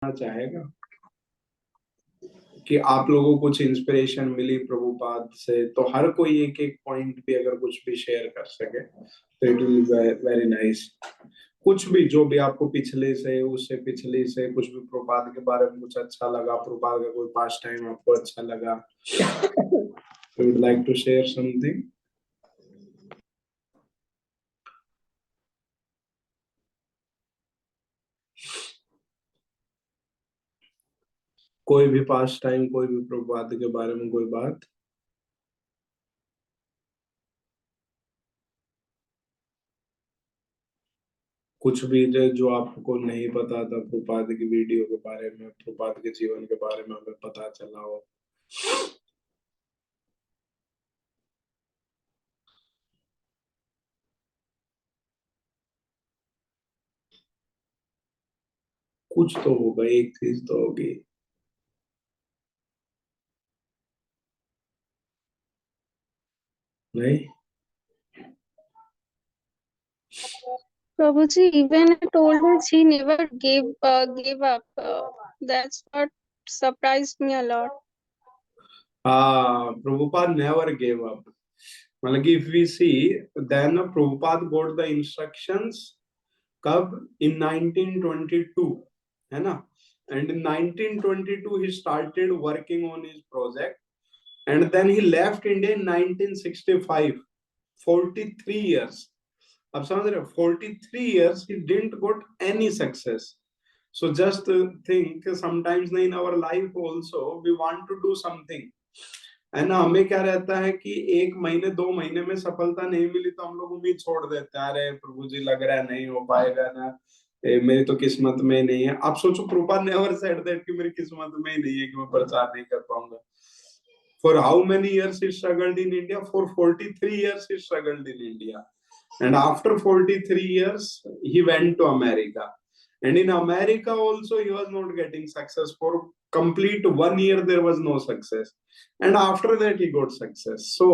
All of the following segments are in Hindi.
चाहेगा कि आप लोगों को कुछ इंस्पिरेशन मिली प्रभुपाद से, तो हर कोई एक एक पॉइंट भी अगर कुछ भी शेयर कर सके तो इट विल वेरी नाइस। कुछ भी जो भी आपको पिछले से, उससे पिछले से कुछ भी प्रभुपाद के बारे में कुछ अच्छा लगा, प्रभुपाद का कोई पास टाइम आपको अच्छा लगा, you would like to share something. कोई भी पास टाइम, कोई भी प्रभुपाद के बारे में कोई बात। कुछ भी जो आपको नहीं पता था प्रभुपाद की वीडियो के बारे में, प्रभुपाद के जीवन के बारे में हमें पता चला हो। कुछ तो होगा, एक चीज तो होगी। नहीं? Prabhuji, even I told her she never gave up. That's what surprised me a lot. हाँ, प्रभुपाद नेवर गेव अप। मतलब कि if we see, then Prabhupada got the instructions कब? इन 1922, है ना? And in 1922 he started working on his project, and then he left India in 1965, 43 years। अब समझ रहे हो, 43 years he didn't got any success। So just think, sometimes in our life also we want to do something, है ना? हमें क्या रहता है कि 1 महीने 2 महीने में सफलता नहीं मिली तो हम लोग उम्मीद छोड़ देते हैं, अरे प्रभु जी लग रहा है नहीं हो पाएगा ना, मेरी तो किस्मत में नहीं है। आप सोचो, प्रभुपाद नेवर सेड दैट कि मेरी किस्मत में ही नहीं है कि मैं प्रचार नहीं कर पाऊंगा। For how many years he struggled in India? For 43 years he struggled in India. And after 43 years, he went to America. And in America also, he was not getting success. For complete 1 year, there was no success. And after that, he got success. So,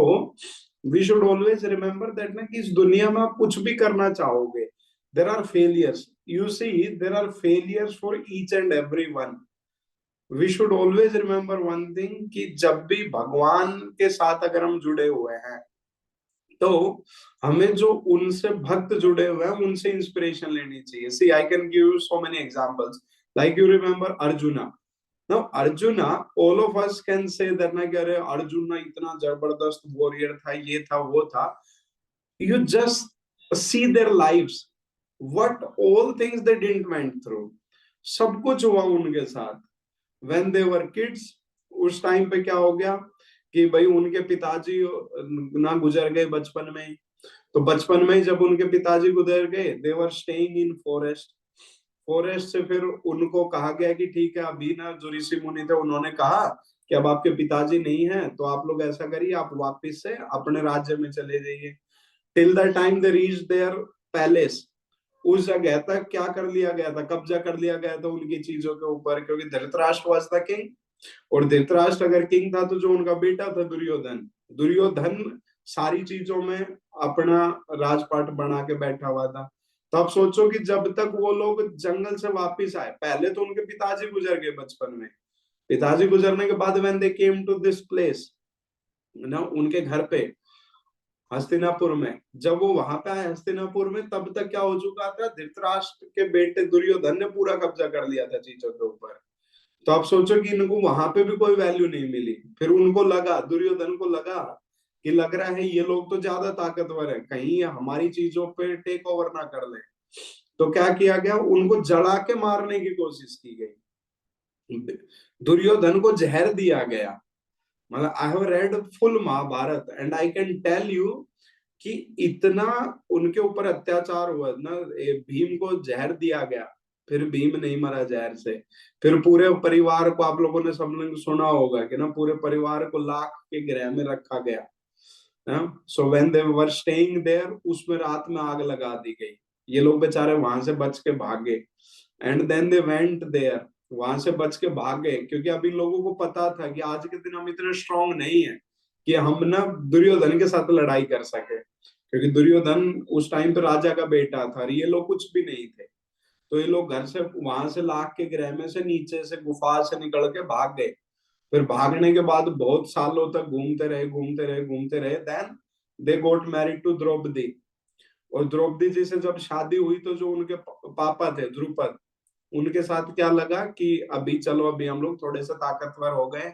we should always remember that ना कि इस दुनिया में आप कुछ भी करना चाहोगे, there are failures. You see, there are failures for each and every one. We should always remember one thing कि जब भी भगवान के साथ अगर हम जुड़े हुए हैं तो हमें जो उनसे भक्त जुड़े हुए हैं उनसे इंस्पिरेशन लेनी चाहिए। See I can give you so many examples, like you remember Arjuna. Now Arjuna, all of us can say that ना, कह रहे अर्जुन ना इतना जबरदस्त वॉरियर था, ये था वो था। You just see their lives, what all things they didn't went through. सब कुछ हुआ उनके साथ when they were kids। उस टाइम पे क्या हो गया कि भाई उनके पिताजी ना गुजर गए बचपन में ही। तो बचपन में ही जब उनके पिताजी गुजर गए, they were staying in forest. Forest से फिर उनको कहा गया कि ठीक है, अभी ना जो ऋषि मुनि थे उन्होंने कहा कि अब आपके पिताजी नहीं है तो आप लोग ऐसा करिए, आप वापिस से अपने राज्य में चले जाइए। Till the time they reach their palace, उस जगह तक क्या कर लिया गया था, कब्जा कर लिया गया था उनकी चीजों के ऊपर, क्योंकि धृतराष्ट्र वाज द किंग। और धृतराष्ट्र अगर किंग था तो जो उनका बेटा था दुर्योधन, दुर्योधन सारी चीजों में अपना राजपाट बना के बैठा हुआ था। तो आप सोचो कि जब तक वो लोग जंगल से वापिस आए, पहले तो उनके पिताजी गुजर गए बचपन में, पिताजी गुजरने के बाद when they came to this place ना, उनके घर पे हस्तिनापुर में, जब वो वहां पे आए हस्तिनापुर में, तब तक क्या हो चुका था, धृतराष्ट्र के बेटे दुर्योधन ने पूरा कब्जा कर लिया था चीजों के ऊपर। तो आप सोचो कि इनको वहां पे भी कोई वैल्यू नहीं मिली। फिर उनको लगा, दुर्योधन को लगा कि लग रहा है ये लोग तो ज्यादा ताकतवर है, कहीं हमारी चीजों पे टेक ओवर ना कर ले। तो क्या किया गया, उनको जला के मारने की कोशिश की गई। दुर्योधन को जहर दिया गया। मतलब I have read full Mahabharata and I can tell you कि इतना उनके ऊपर अत्याचार हुआ ना, भीम को जहर दिया गया, फिर भीम नहीं मरा जहर से। फिर पूरे परिवार को, आप लोगों ने सब लोग सुना होगा कि ना, पूरे परिवार को लाख के गृह में रखा गया। So when they were staying there, उसमें रात में आग लगा दी गई। ये लोग बेचारे वहां से बच के भागे। And then they went there, वहां से बच के भाग गए, क्योंकि अभी लोगों को पता था कि आज के दिन हम इतने स्ट्रांग नहीं है कि हम ना दुर्योधन के साथ लड़ाई कर सके, क्योंकि दुर्योधन उस टाइम पे राजा का बेटा था और ये लोग कुछ भी नहीं थे। तो ये लोग घर से वहां से लाख के ग्रह में से नीचे से गुफा से निकल के भाग गए। फिर भागने के बाद बहुत सालों तक घूमते रहे घूमते रहे घूमते रहे। Then they got married to Draupadi. और द्रौपदी जी से जब शादी हुई तो जो उनके पापा थे द्रुपद, उनके साथ क्या लगा कि अभी चलो अभी हम लोग थोड़े से ताकतवर हो गए,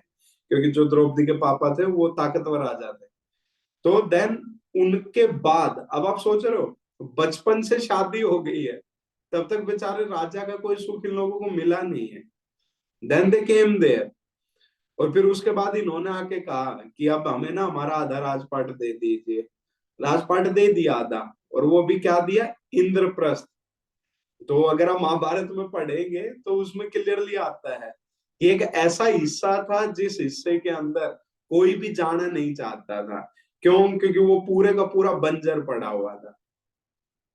क्योंकि जो द्रौपदी के पापा थे वो ताकतवर आ जाते। तो देन उनके बाद अब आप सोच रहे हो बचपन से शादी हो गई है, तब तक बेचारे राजा का कोई सुख इन लोगों को मिला नहीं है। Then they came there. और फिर उसके बाद इन्होंने आके कहा कि अब हमें ना हमारा आधा राजपाट दे दीजिए। राजपाट दे दिया आधा, और वो भी क्या दिया, इंद्रप्रस्थ। तो अगर हम महाभारत में पढ़ेंगे तो उसमें क्लियरली आता है कि एक ऐसा हिस्सा था जिस हिस्से के अंदर कोई भी जाना नहीं चाहता था। क्यों? क्योंकि वो पूरे का पूरा बंजर पड़ा हुआ था।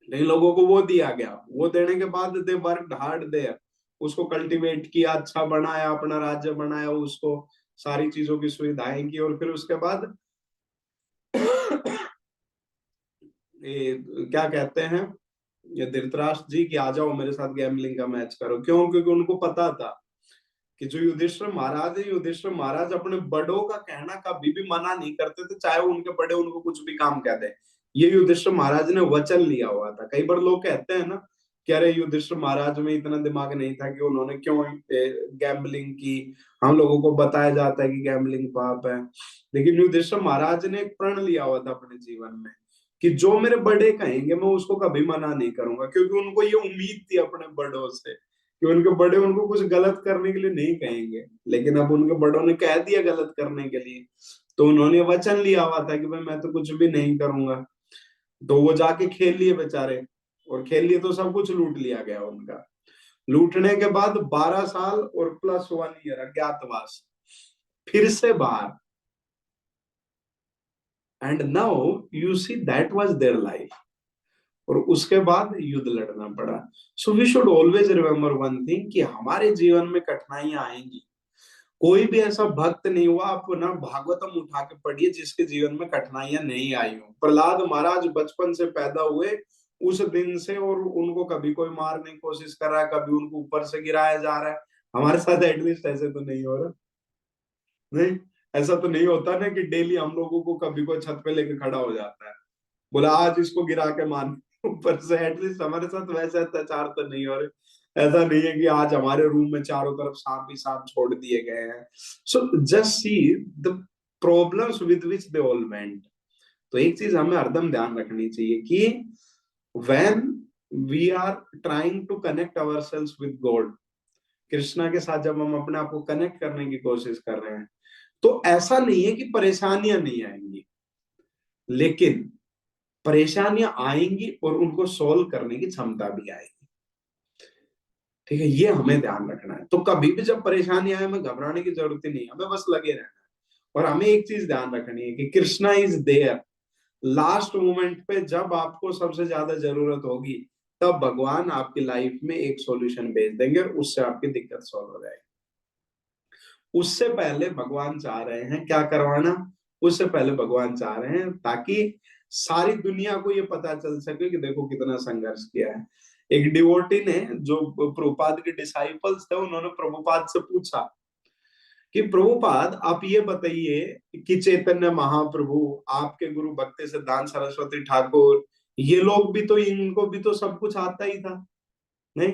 लेकिन लोगों को वो दिया गया। वो देने के बाद दे वर्क हार्ड देयर, उसको कल्टीवेट किया, अच्छा बनाया, अपना राज्य बनाया, उसको सारी चीजों की सुविधाएं की। और फिर उसके बाद ये क्या कहते हैं, ये धृतराष्ट्र जी की आ जाओ मेरे साथ गैम्बलिंग का मैच करो। क्यों? क्योंकि उनको पता था कि जो युधिष्ठिर महाराज है, युधिष्ठिर महाराज अपने बड़ों का कहना कभी भी मना नहीं करते थे, चाहे उनके बड़े उनको कुछ भी काम कह दे। ये युधिष्ठिर महाराज ने वचन लिया हुआ था। कई बार लोग कहते हैं ना कि अरे युधिष्ठिर महाराज में इतना दिमाग नहीं था कि उन्होंने क्यों गैम्बलिंग की। हम लोगों को बताया जाता है कि गैम्बलिंग पाप है, लेकिन युधिष्ठिर महाराज ने एक प्रण लिया हुआ था अपने जीवन में कि जो मेरे बड़े कहेंगे मैं उसको कभी मना नहीं करूंगा, क्योंकि उनको ये उम्मीद थी अपने बड़ों से कि उनके बड़े उनको कुछ गलत करने के लिए नहीं कहेंगे। लेकिन अब उनके बड़ों ने कह दिया गलत करने के लिए, तो उन्होंने वचन लिया हुआ था कि भाई मैं तो कुछ भी नहीं करूंगा। तो वो जाके खेल लिए बेचारे, और खेल लिए तो सब कुछ लूट लिया गया उनका। लूटने के बाद 12 साल और +1 ईयर अज्ञातवास, फिर से बाहर। And now you see that was their life. और उसके बाद युद्ध लड़ना पड़ा। So we should always remember one thing कि हमारे जीवन में कठिनाइयां आएंगी। कोई भी ऐसा भक्त नहीं हुआ, आप ना भागवतम उठा के पढ़िए जिसके जीवन में कठिनाइयां नहीं आई हो। प्रहलाद महाराज बचपन से पैदा हुए उस दिन से, और उनको कभी कोई मारने की कोशिश कर रहा है, कभी उनको ऊपर से गिराया जा रहा है। हमारे साथ एटलीस्ट ऐसे तो नहीं हो रहा। नहीं, ऐसा तो नहीं होता ना कि डेली हम लोगों को कभी कोई छत पे लेके खड़ा हो जाता है, बोला आज इसको गिरा के मान ऊपर से। एटलीस्ट हमारे साथ वैसे अत्याचार तो नहीं हो रहे। ऐसा नहीं है कि आज हमारे रूम में चारों तरफ सांप ही सांप छोड़ दिए गए हैं। So just see the problems with which they all went. तो एक चीज हमें हरदम ध्यान रखनी चाहिए कि when we are trying to connect ourselves with God, Krishna के साथ जब हम अपने आप को कनेक्ट करने की कोशिश कर रहे हैं, तो ऐसा नहीं है कि परेशानियां नहीं आएंगी, लेकिन परेशानियां आएंगी और उनको सोल्व करने की क्षमता भी आएगी। ठीक है, ये हमें ध्यान रखना है। तो कभी भी जब परेशानी आए हमें घबराने की जरूरत ही नहीं, हमें बस लगे रहना है। और हमें एक चीज ध्यान रखनी है कि Krishna is there. Last moment पे जब आपको सबसे ज्यादा जरूरत होगी, तब भगवान आपकी लाइफ में एक सॉल्यूशन भेज देंगे और उससे आपकी दिक्कत सॉल्व हो जाएगी। उससे पहले भगवान चाह रहे हैं क्या करवाना, उससे पहले भगवान चाह रहे हैं ताकि सारी दुनिया को ये पता चल सके कि देखो कितना संघर्ष किया है। एक डिवोटी ने, जो प्रभुपाद के डिसाइपल्स थे, उन्होंने प्रभुपाद से पूछा कि प्रभुपाद आप ये बताइए कि चैतन्य महाप्रभु, आपके गुरु भक्ति सिद्धांत सरस्वती ठाकुर, ये लोग भी तो, इनको भी तो सब कुछ आता ही था, नहीं?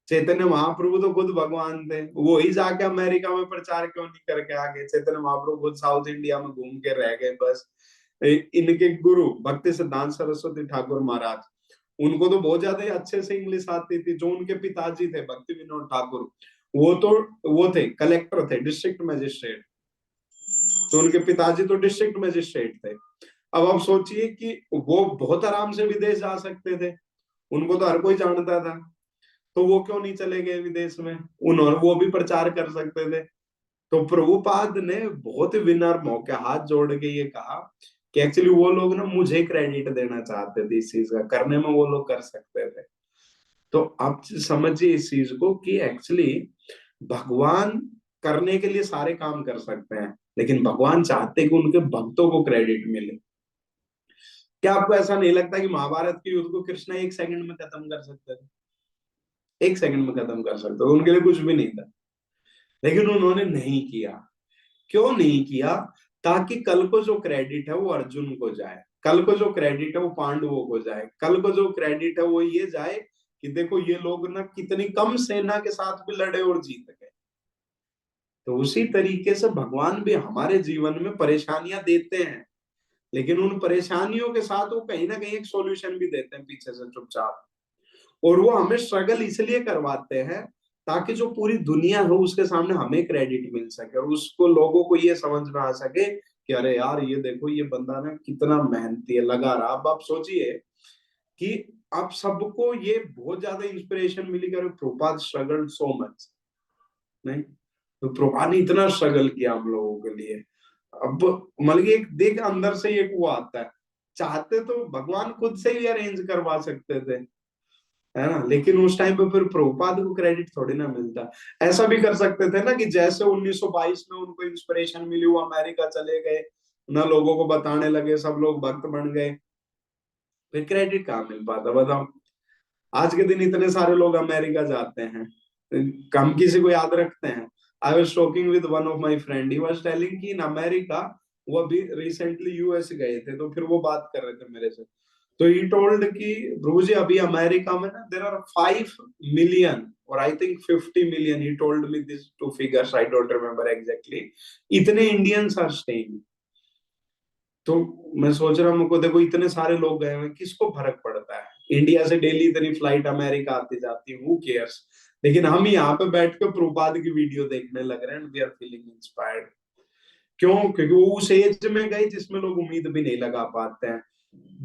चैतन्य महाप्रभु तो खुद भगवान थे, वो ही जाके अमेरिका में प्रचार क्यों नहीं करके आ गए? चैतन्य महाप्रभु खुद साउथ इंडिया में घूम के रह गए बस। इनके गुरु भक्ति सिद्धांत सरस्वती ठाकुर महाराज, उनको तो बहुत ज्यादा अच्छे से इंग्लिश आती थी। जो उनके पिताजी थे भक्ति विनोद ठाकुर, वो तो वो थे कलेक्टर थे, डिस्ट्रिक्ट मजिस्ट्रेट। तो उनके पिताजी तो डिस्ट्रिक्ट मजिस्ट्रेट थे। अब आप सोचिए कि वो बहुत आराम से विदेश जा सकते थे, उनको तो हर कोई जानता था, तो वो क्यों नहीं चले गए विदेश में? उन्होंने, वो भी प्रचार कर सकते थे। तो प्रभुपाद ने बहुत विनम्र होकर हाथ जोड़ के ये कहा कि एक्चुअली वो लोग ना मुझे क्रेडिट देना चाहते थे, इस चीज का करने में वो लोग कर सकते थे। तो आप समझिए इस चीज को कि एक्चुअली भगवान करने के लिए सारे काम कर सकते हैं, लेकिन भगवान चाहते हैं कि उनके भक्तों को क्रेडिट मिले। क्या आपको ऐसा नहीं लगता कि महाभारत के युद्ध को कृष्ण 1 सेकंड में खत्म कर सकते थे? 1 सेकंड में खत्म कर सकते थे, उनके लिए कुछ भी नहीं था। लेकिन उन्होंने नहीं किया। क्यों नहीं किया? ताकि कल को जो क्रेडिट है वो अर्जुन को जाए, कल को जो क्रेडिट है वो पांडवों को जाए, कल को जो क्रेडिट है वो ये जाए कि देखो ये लोग ना कितनी कम सेना के साथ भी लड़े और जीत गए। तो उसी तरीके से भगवान भी हमारे जीवन में परेशानियां देते हैं, लेकिन उन परेशानियों के साथ वो कहीं ना कहीं एक सॉल्यूशन भी देते हैं पीछे से चुपचाप। और वो हमें स्ट्रगल इसलिए करवाते हैं ताकि जो पूरी दुनिया है उसके सामने हमें क्रेडिट मिल सके और उसको लोगों को ये समझ में आ सके कि अरे यार ये देखो ये बंदा ना कितना मेहनती है, लगा रहा। अब आप सोचिए कि आप सबको ये बहुत ज्यादा इंस्पिरेशन मिली कि अरे प्रभुपाद स्ट्रगल्ड सो मच, नहीं तो प्रभुपाद ने इतना स्ट्रगल किया हम लोगों के लिए। अब मतलब एक देख अंदर से एक वो आता है, चाहते तो भगवान खुद से ही अरेंज करवा सकते थे, है ना, लेकिन उस टाइम पे फिर प्रभुपाद को क्रेडिट थोड़ी ना मिलता। ऐसा भी कर सकते थे ना कि जैसे 1922 में उनको इंस्पिरेशन मिली, वो अमेरिका चले गए ना, लोगों को बताने लगे, सब लोग भक्त बन गए, फिर क्रेडिट कहाँ मिल पाता बताओ। आज के दिन इतने सारे लोग अमेरिका जाते हैं, कम किसी को याद रखते हैं। I was talking with one of my friend, he was telling कि इन अमेरिका, वो अभी रिसेंटली यूएस गए थे, तो फिर वो बात कर रहे थे मेरे से। तो ही टोल्ड कि प्रभु जी अभी अमेरिका में ना देर आर 5 मिलियन और I think 50 million, he told me this two figures, I don't remember exactly, इतने इंडियंस आर स्टेइंग। तो मैं सोच रहा हूँ, मुझको देखो इतने सारे लोग गए हैं, किसको फर्क पड़ता है, इंडिया से डेली इतनी फ्लाइट अमेरिका आती जाती है, हु केयर्स। लेकिन हम यहाँ पे बैठ के प्रभुपाद की वीडियो देखने लग रहे हैं, वी आर फीलिंग इंस्पायर्ड। क्यों? क्योंकि वो उस एज में गए जिसमें लोग उम्मीद भी नहीं लगा पाते हैं,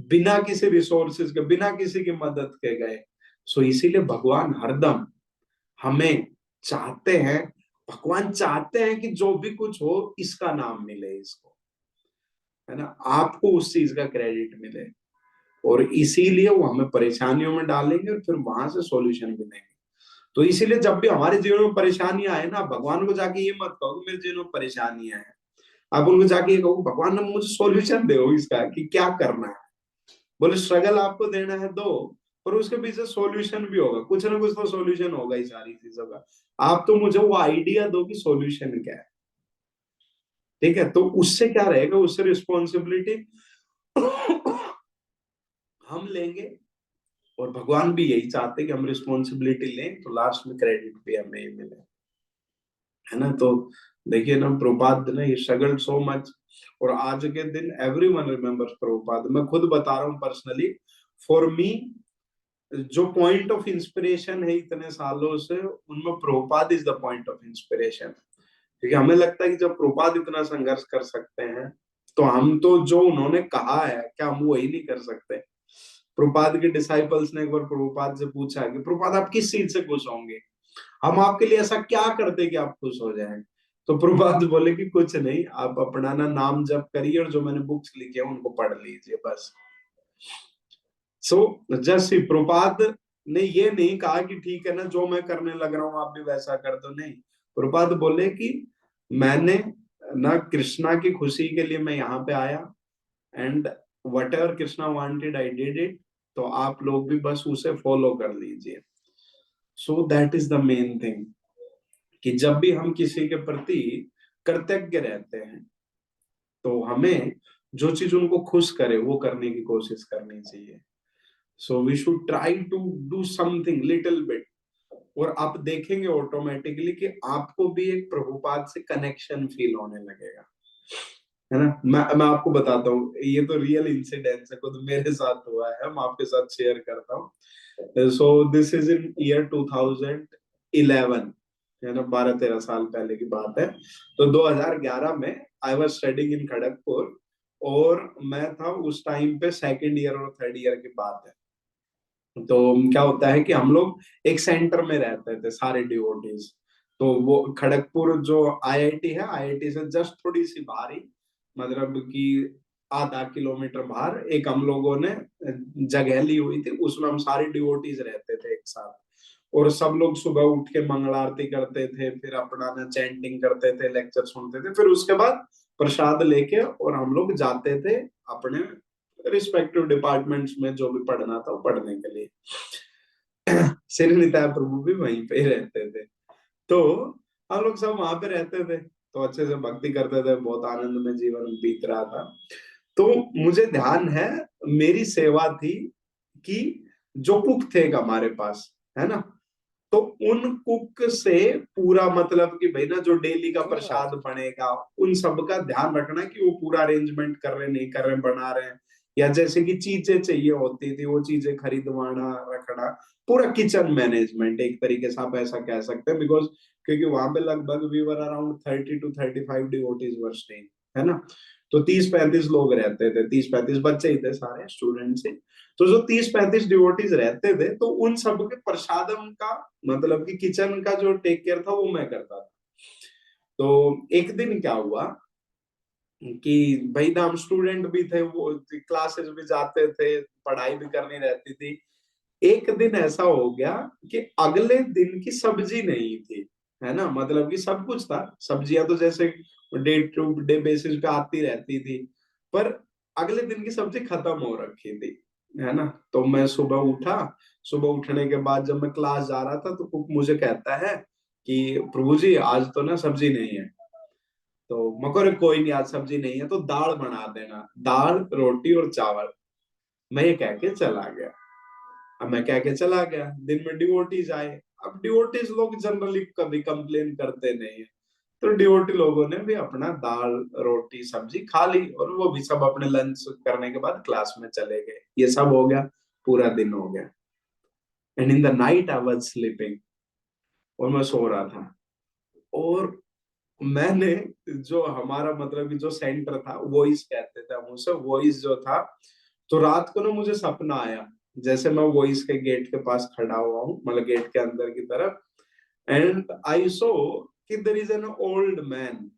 बिना किसी रिसोर्सेज के, बिना किसी की मदद के गए। सो इसीलिए भगवान हरदम हमें चाहते हैं, भगवान चाहते हैं कि जो भी कुछ हो इसका नाम मिले इसको, है ना, आपको उस चीज का क्रेडिट मिले। और इसीलिए वो हमें परेशानियों में डालेंगे और फिर वहां से सॉल्यूशन भी देंगे। तो इसीलिए जब भी हमारे जीवन में परेशानियां आए ना, भगवान को जाके ये मत कहो कि मेरे जीवन में परेशानियां हैं, आप उनको जाके ये कहो भगवान ने मुझे सॉल्यूशन दो इसका कि क्या करना है। बोले स्ट्रगल आपको देना है दो, पर उसके पीछे सॉल्यूशन भी होगा, कुछ ना कुछ तो सॉल्यूशन होगा ही सारी चीजों का। आप तो मुझे वो आइडिया दो कि सॉल्यूशन क्या है, ठीक है, तो उससे क्या रहेगा, उससे रिस्पॉन्सिबिलिटी हम लेंगे। और भगवान भी यही चाहते कि हम रिस्पॉन्सिबिलिटी लें तो लास्ट में क्रेडिट भी हमें ही मिले, है ना। तो देखिए ना, प्रभुपाद ने स्ट्रगल सो मच, और आज के दिन एवरीवन रिमेम्बर्स प्रभुपाद। मैं खुद बता रहा हूँ पर्सनली, फॉर मी जो पॉइंट ऑफ इंस्पिरेशन है इतने सालों से, उनमें Prabhupada is the point of inspiration. क्योंकि हमें लगता है कि जब प्रभुपाद इतना संघर्ष कर सकते हैं, तो हम तो जो उन्होंने कहा है क्या हम वही नहीं कर सकते? प्रभुपाद के डिसाइपल्स ने एक बार प्रभुपाद से पूछा कि प्रभुपाद आप किस चीज से खुश होंगे, हम आपके लिए ऐसा क्या करते कि आप खुश हो जाएं? तो प्रभुपाद बोले कि कुछ नहीं, आप अपना ना नाम जप करिए और जो मैंने बुक्स लिखे हैं उनको पढ़ लीजिए बस। सो जैसे प्रभुपाद ने ये नहीं कहा कि ठीक है ना जो मैं करने लग रहा हूं आप भी वैसा कर दो, नहीं। प्रभुपाद बोले कि मैंने ना कृष्णा की खुशी के लिए मैं यहाँ पे आया, and what ever Krishna wanted I did it, तो आप लोग भी बस उसे फॉलो कर लीजिए। So that is the main thing, कि जब भी हम किसी के प्रति कृतज्ञ रहते हैं तो हमें जो चीज उनको खुश करे वो करने की कोशिश करनी चाहिए। So we should try to do something little bit, और आप देखेंगे ऑटोमेटिकली कि आपको भी एक प्रभुपाद से कनेक्शन फील होने लगेगा, है ना। मैं आपको बताता हूँ, ये तो रियल इंसिडेंस है, खुद मेरे साथ हुआ है, मैं आपके साथ शेयर करता हूँ। सो दिस इज इन ईयर 2011, है ना, 12-13 साल पहले की बात है। तो 2011 में I was studying in Kharagpur, और मैं था उस टाइम पे सेकंड ईयर और थर्ड ईयर की बात है। तो क्या होता है कि हम लोग एक सेंटर में रहते थे सारे डिवोटीज। तो वो खड़गपुर जो आईआईटी है, आईआईटी से जस्ट थोड़ी सी बाहर ही, मतलब कि आधा किलोमीटर बाहर एक हम लोगों ने जगह ली हुई थी, उसमें हम सारे डिवोटीज रहते थे एक साथ। और सब लोग सुबह उठ के मंगल आरती करते थे, फिर अपना ना चैंटिंग करते थे, लेक्चर सुनते थे, फिर उसके बाद प्रसाद लेके और हम लोग जाते थे अपने रिस्पेक्टिव डिपार्टमेंट्स में जो भी पढ़ना था वो पढ़ने के लिए। श्री निताय प्रभु भी वहीं पे ही रहते थे। तो हम लोग सब वहां पे रहते थे, तो अच्छे से भक्ति करते थे, बहुत आनंद में जीवन बीत रहा था। तो मुझे ध्यान है, मेरी सेवा थी कि जो कुक थे हमारे पास, है ना, तो उन कुक से पूरा मतलब कि भाई ना जो डेली का प्रसाद बनेगा उन सब का ध्यान रखना कि वो पूरा अरेंजमेंट कर रहे नहीं कर रहे, बना रहे हैं, या जैसे कि चीजें चाहिए होती थी वो चीजें खरीदवाना रखना, पूरा किचन मैनेजमेंट एक तरीके से आप ऐसा कह सकते हैं। बिकॉज क्योंकि वहां पे लगभग we were around 30 to 35 devotees were staying, है ना, तो 30-35 लोग रहते थे, 30-35 बच्चे ही थे, सारे स्टूडेंट्स ही। तो जो 30-35 डिवोटीज रहते थे, तो उन सब के प्रसादम का मतलब कि किचन का जो टेक केयर था वो मैं करता था। तो एक दिन क्या हुआ कि भाई ना हम स्टूडेंट भी थे, वो क्लासेस भी जाते थे, पढ़ाई भी करनी रहती थी। एक दिन ऐसा हो गया कि अगले दिन की सब्जी नहीं थी, है ना, मतलब कि सब कुछ था, सब्जियां तो जैसे डे टू डे बेसिस पे आती रहती थी, पर अगले दिन की सब्जी खत्म हो रखी थी, है ना। तो मैं सुबह उठा, सुबह उठने के बाद जब मैं क्लास जा रहा था तो कुक मुझे कहता है कि प्रभु जी आज तो ना सब्जी नहीं है। तो मैं कह रहा, कोई नहीं आज सब्जी नहीं है तो दाल बना देना, दाल रोटी और चावल। मैं ये कह के चला गया। अब मैं कह के चला गया, दिन में डिवोटीज आए। अब डिवोटीज लोग जनरली कभी कंप्लेन करते नहीं है, तो डिवोटी लोगों ने भी अपना दाल रोटी सब्जी खा ली, और वो भी सब अपने लंच करने के बाद क्लास में चले गए। ये सब हो गया, पूरा दिन हो गया। And in the night I was sleeping, और मैं सो रहा था। और मैंने, जो हमारा मतलब कि जो सेंटर था, वॉइस कहते थे हम उसे, वॉइस जो था, तो रात को ना मुझे सपना आया, जैसे मैं वॉइस के गेट के पास खड़ा हुआ हूँ, मतलब गेट के अंदर की तरफ, and I saw that there is an old man,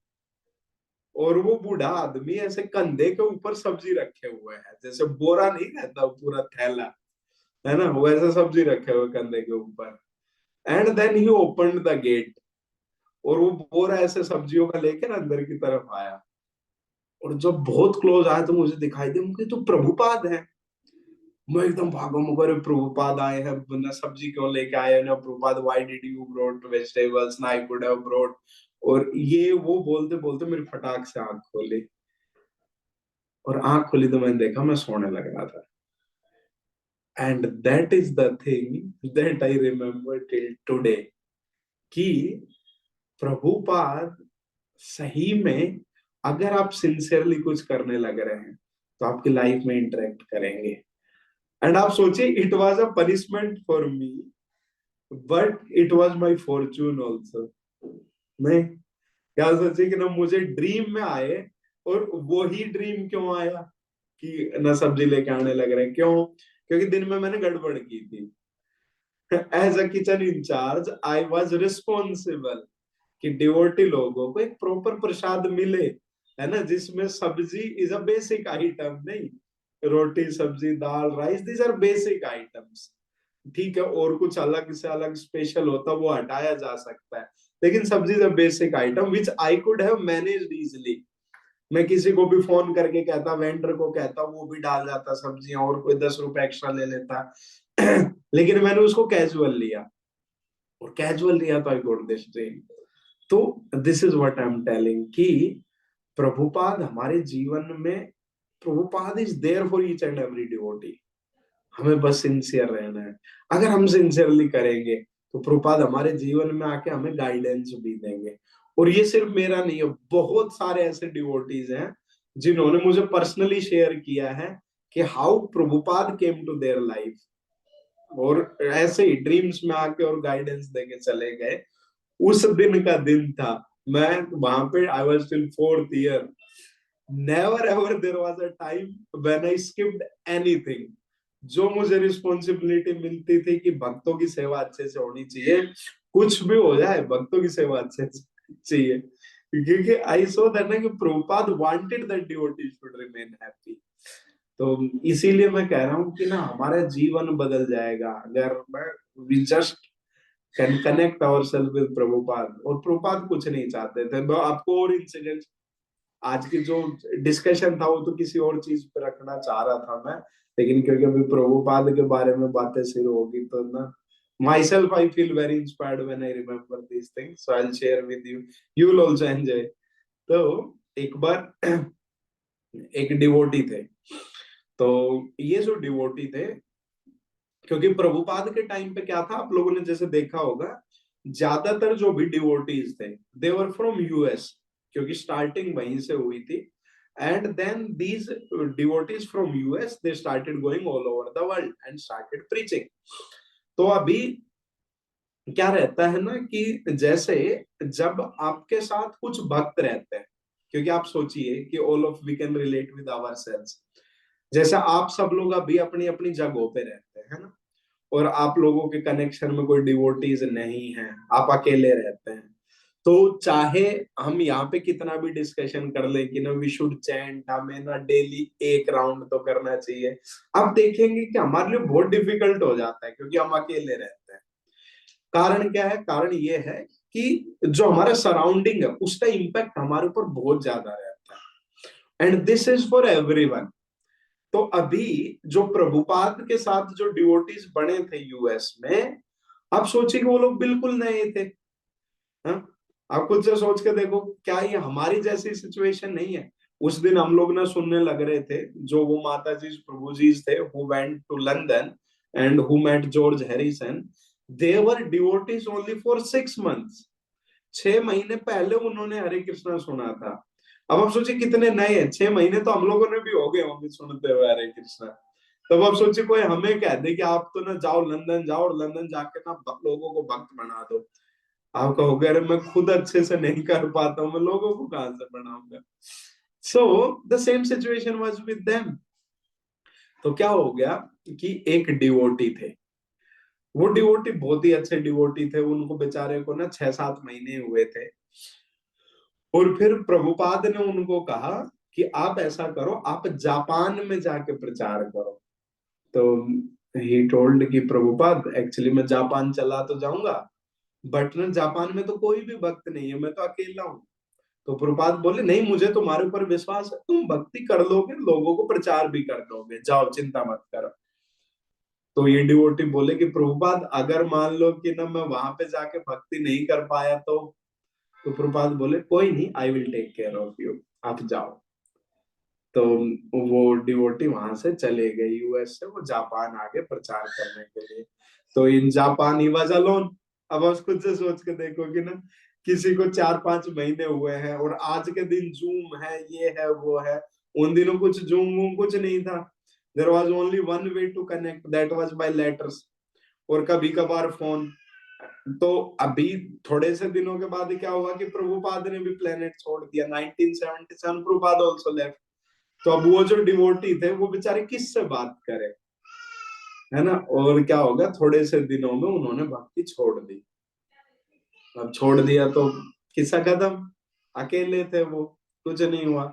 और वो बूढ़ा आदमी ऐसे कंधे के ऊपर सब्जी रखे हुए है, जैसे बोरा नहीं रहता पूरा थैला, है ना, वैसे सब्जी रखे हुए कंधे के ऊपर। And then he opened the gate, और वो बोरा ऐसे सब्जियों का लेकर अंदर की तरफ आया। और जब बहुत क्लोज आया तो मुझे दिखाई दे, मुझे तो प्रभुपाद है। मैं एकदम भागा, मगर प्रभुपाद आए हैं, ना सब्जी क्यों लेके आए ना Prabhupada, why did you brought vegetables ना आई कुड हैव ब्रॉट। और ये वो बोलते बोलते मेरी फटाक से आंख खोली, और आंख खोली तो मैंने देखा मैं सोने लग रहा था। And that is the thing that I remember till today, कि प्रभुपाद सही में, अगर आप सिंसियरली कुछ करने लग रहे हैं तो आपकी लाइफ में इंटरेक्ट करेंगे। एंड आप सोचिए, it was a punishment for me, but it was my Fortune also. नहीं, क्या सोचिए कि ना मुझे ड्रीम में आए, और वो ही ड्रीम क्यों आया कि ना सब्जी लेके आने लग रहे हैं, क्यों? क्योंकि दिन में मैंने गड़बड़ की थी। As a kitchen incharge I was responsible कि डिवोटी लोगों को एक प्रॉपर प्रसाद मिले, है ना, जिसमें सब्जी इज अ बेसिक आइटम, नहीं, रोटी सब्जी दाल rice, these are basic items. ठीक है, और कुछ अलग से अलग स्पेशल होता वो हटाया जा सकता है, लेकिन सब्जी is a basic item which I could have managed easily. मैं किसी को भी फोन करके कहता, वेंडर को कहता, वो भी डाल जाता सब्जियां, और कोई 10 रुपए एक्स्ट्रा ले लेता। लेकिन मैंने उसको कैजुअल लिया, और कैजुअल लिया तो आई गॉट दिस ड्रीम। तो this is what I am telling, कि प्रभुपाद हमारे जीवन में, Prabhupada is there for each and every devotee. हमें बस सिंसियर रहना है। अगर हम सिंसियरली करेंगे तो प्रभुपाद हमारे जीवन में आके हमें गाइडेंस भी देंगे। और ये सिर्फ मेरा नहीं है, बहुत सारे ऐसे डिवोटीज हैं जिन्होंने मुझे पर्सनली शेयर किया है कि how Prabhupada came to their life, और ऐसे ही ड्रीम्स में आके और गाइडेंस देके चले गए। उस दिन का दिन था, मैं वहां पे, I was till 4th year, never ever there was a time when I skipped anything. जो मुझे रिस्पॉन्सिबिलिटी मिलती थी कि भक्तों की सेवा अच्छे से होनी चाहिए, कुछ भी हो जाए भक्तों की सेवा अच्छे से चाहिए, क्योंकि आई सो दैट ना कि Prabhupada wanted that devotee should remain happy. तो इसीलिए मैं कह रहा हूँ कि ना हमारा जीवन बदल जाएगा अगर मैं, we just can connect ourself with Prabhupada. और प्रभुपाद कुछ नहीं चाहते थे। मैं आपको और इंसिडेंट, आज की जो डिस्कशन था वो तो किसी और चीज पे रखना चाह रहा था मैं, लेकिन क्योंकि अभी प्रभुपाद के बारे में बातें शुरू होगी तो ना myself I feel very inspired when I remember these things, so I'll share with you, you will also enjoy. तो एक बार एक डिवोटी थे, तो ये जो डिवोटी थे, क्योंकि प्रभुपाद के टाइम पे क्या था, आप लोगों ने जैसे देखा होगा, ज्यादातर जो भी डिवोटीज थे दे वर फ्रॉम यूएस, क्योंकि स्टार्टिंग वहीं से हुई थी, and then these devotees from US they started going all over the world and started preaching. तो अभी क्या रहता है ना कि जैसे जब आपके साथ कुछ भक्त रहते हैं, क्योंकि आप सोचिए कि all of we can relate with ourselves, जैसे आप सब लोग अभी अपनी अपनी जगहों पे रहते हैं, है ना, और आप लोगों के कनेक्शन में कोई डिवोटीज नहीं है, आप अकेले रहते हैं, तो चाहे हम यहाँ पे कितना भी डिस्कशन कर ले कि ना वी शुड चैंट, हमें ना डेली एक राउंड तो करना चाहिए, आप देखेंगे कि हमारे लिए बहुत डिफिकल्ट हो जाता है, क्योंकि हम अकेले रहते हैं। कारण क्या है? कारण ये है कि जो हमारा सराउंडिंग है उसका इम्पैक्ट हमारे ऊपर बहुत ज्यादा रहता है, and this is for everyone. तो अभी जो प्रभुपाद के साथ जो डिवोटीज बने थे यूएस में, आप सोचिए कि वो लोग बिल्कुल नए थे। हाँ? आप खुद से सोच के देखो, क्या ये हमारी जैसी सिचुएशन नहीं है? उस दिन हम लोग ना सुनने लग रहे थे, जो वो माता जी प्रभु जी थे who went to London and who met George Harrison, they were devotees only for 6 months. 6 महीने पहले उन्होंने हरे कृष्णा सुना था। अब आप सोचिए कितने नए हैं, 6 महीने तो हम लोगों ने भी हो गए होंगे सुनते हुए हरे कृष्णा। तब आप सोचिए कोई हमें कह दे कि आप तो ना जाओ लंदन, जाओ और लंदन जाके ना लोगों को भक्त बना दो, आप कहोगे अरे मैं खुद अच्छे से नहीं कर पाता हूँ, मैं लोगों को कहां से बनाऊंगा। So the same situation was with them. तो क्या हो गया कि एक डिवोटी थे, वो डिवोटी बहुत ही अच्छे डिवोटी थे, उनको बेचारे को ना 6-7 महीने हुए थे, और फिर प्रभुपाद ने उनको कहा कि आप ऐसा करो, आप जापान में जाके प्रचार करो। तो ही टोल्ड कि प्रभुपाद एक्चुअली मैं जापान चला तो जाऊंगा, बट ना जापान में तो कोई भी भक्त नहीं है, मैं तो अकेला हूँ। तो प्रभुपाद बोले नहीं, मुझे तुम्हारे ऊपर विश्वास है, तुम भक्ति कर लोगे, लोगों को प्रचार भी कर दोगे, जाओ चिंता मत करो। तो ये डिवोटी बोले कि प्रभुपाद अगर मान लो कि ना मैं वहां पे जाके भक्ति नहीं कर पाया तो प्रभुपाद बोले कोई नहीं, I will take care of you, आप जाओ। तो वो डिवोटी वहां से चले गए, यूएस से वो जापान आगे प्रचार करने के लिए। तो in Japan he was alone. अब आप खुद से सोच के देखो कि ना किसी को 4-5 महीने हुए हैं और आज के दिन जूम है, ये है वो है, उन दिनों कुछ जूम वूम कुछ नहीं था। There was only one way to connect, that was by letters, और कभी कभार फोन। तो अभी थोड़े से दिनों के बाद क्या हुआ कि प्रभुपाद ने भी प्लेनेट छोड़ दिया, 1977 प्रभुपाद ऑल्सो लेफ्ट। तो अब वो जो डिवोटी थे वो बेचारे किससे बात करें, है ना, और क्या होगा, थोड़े से दिनों में उन्होंने भक्ति छोड़ दी। अब छोड़ दिया तो किस्सा खत्म, अकेले थे वो, कुछ नहीं हुआ।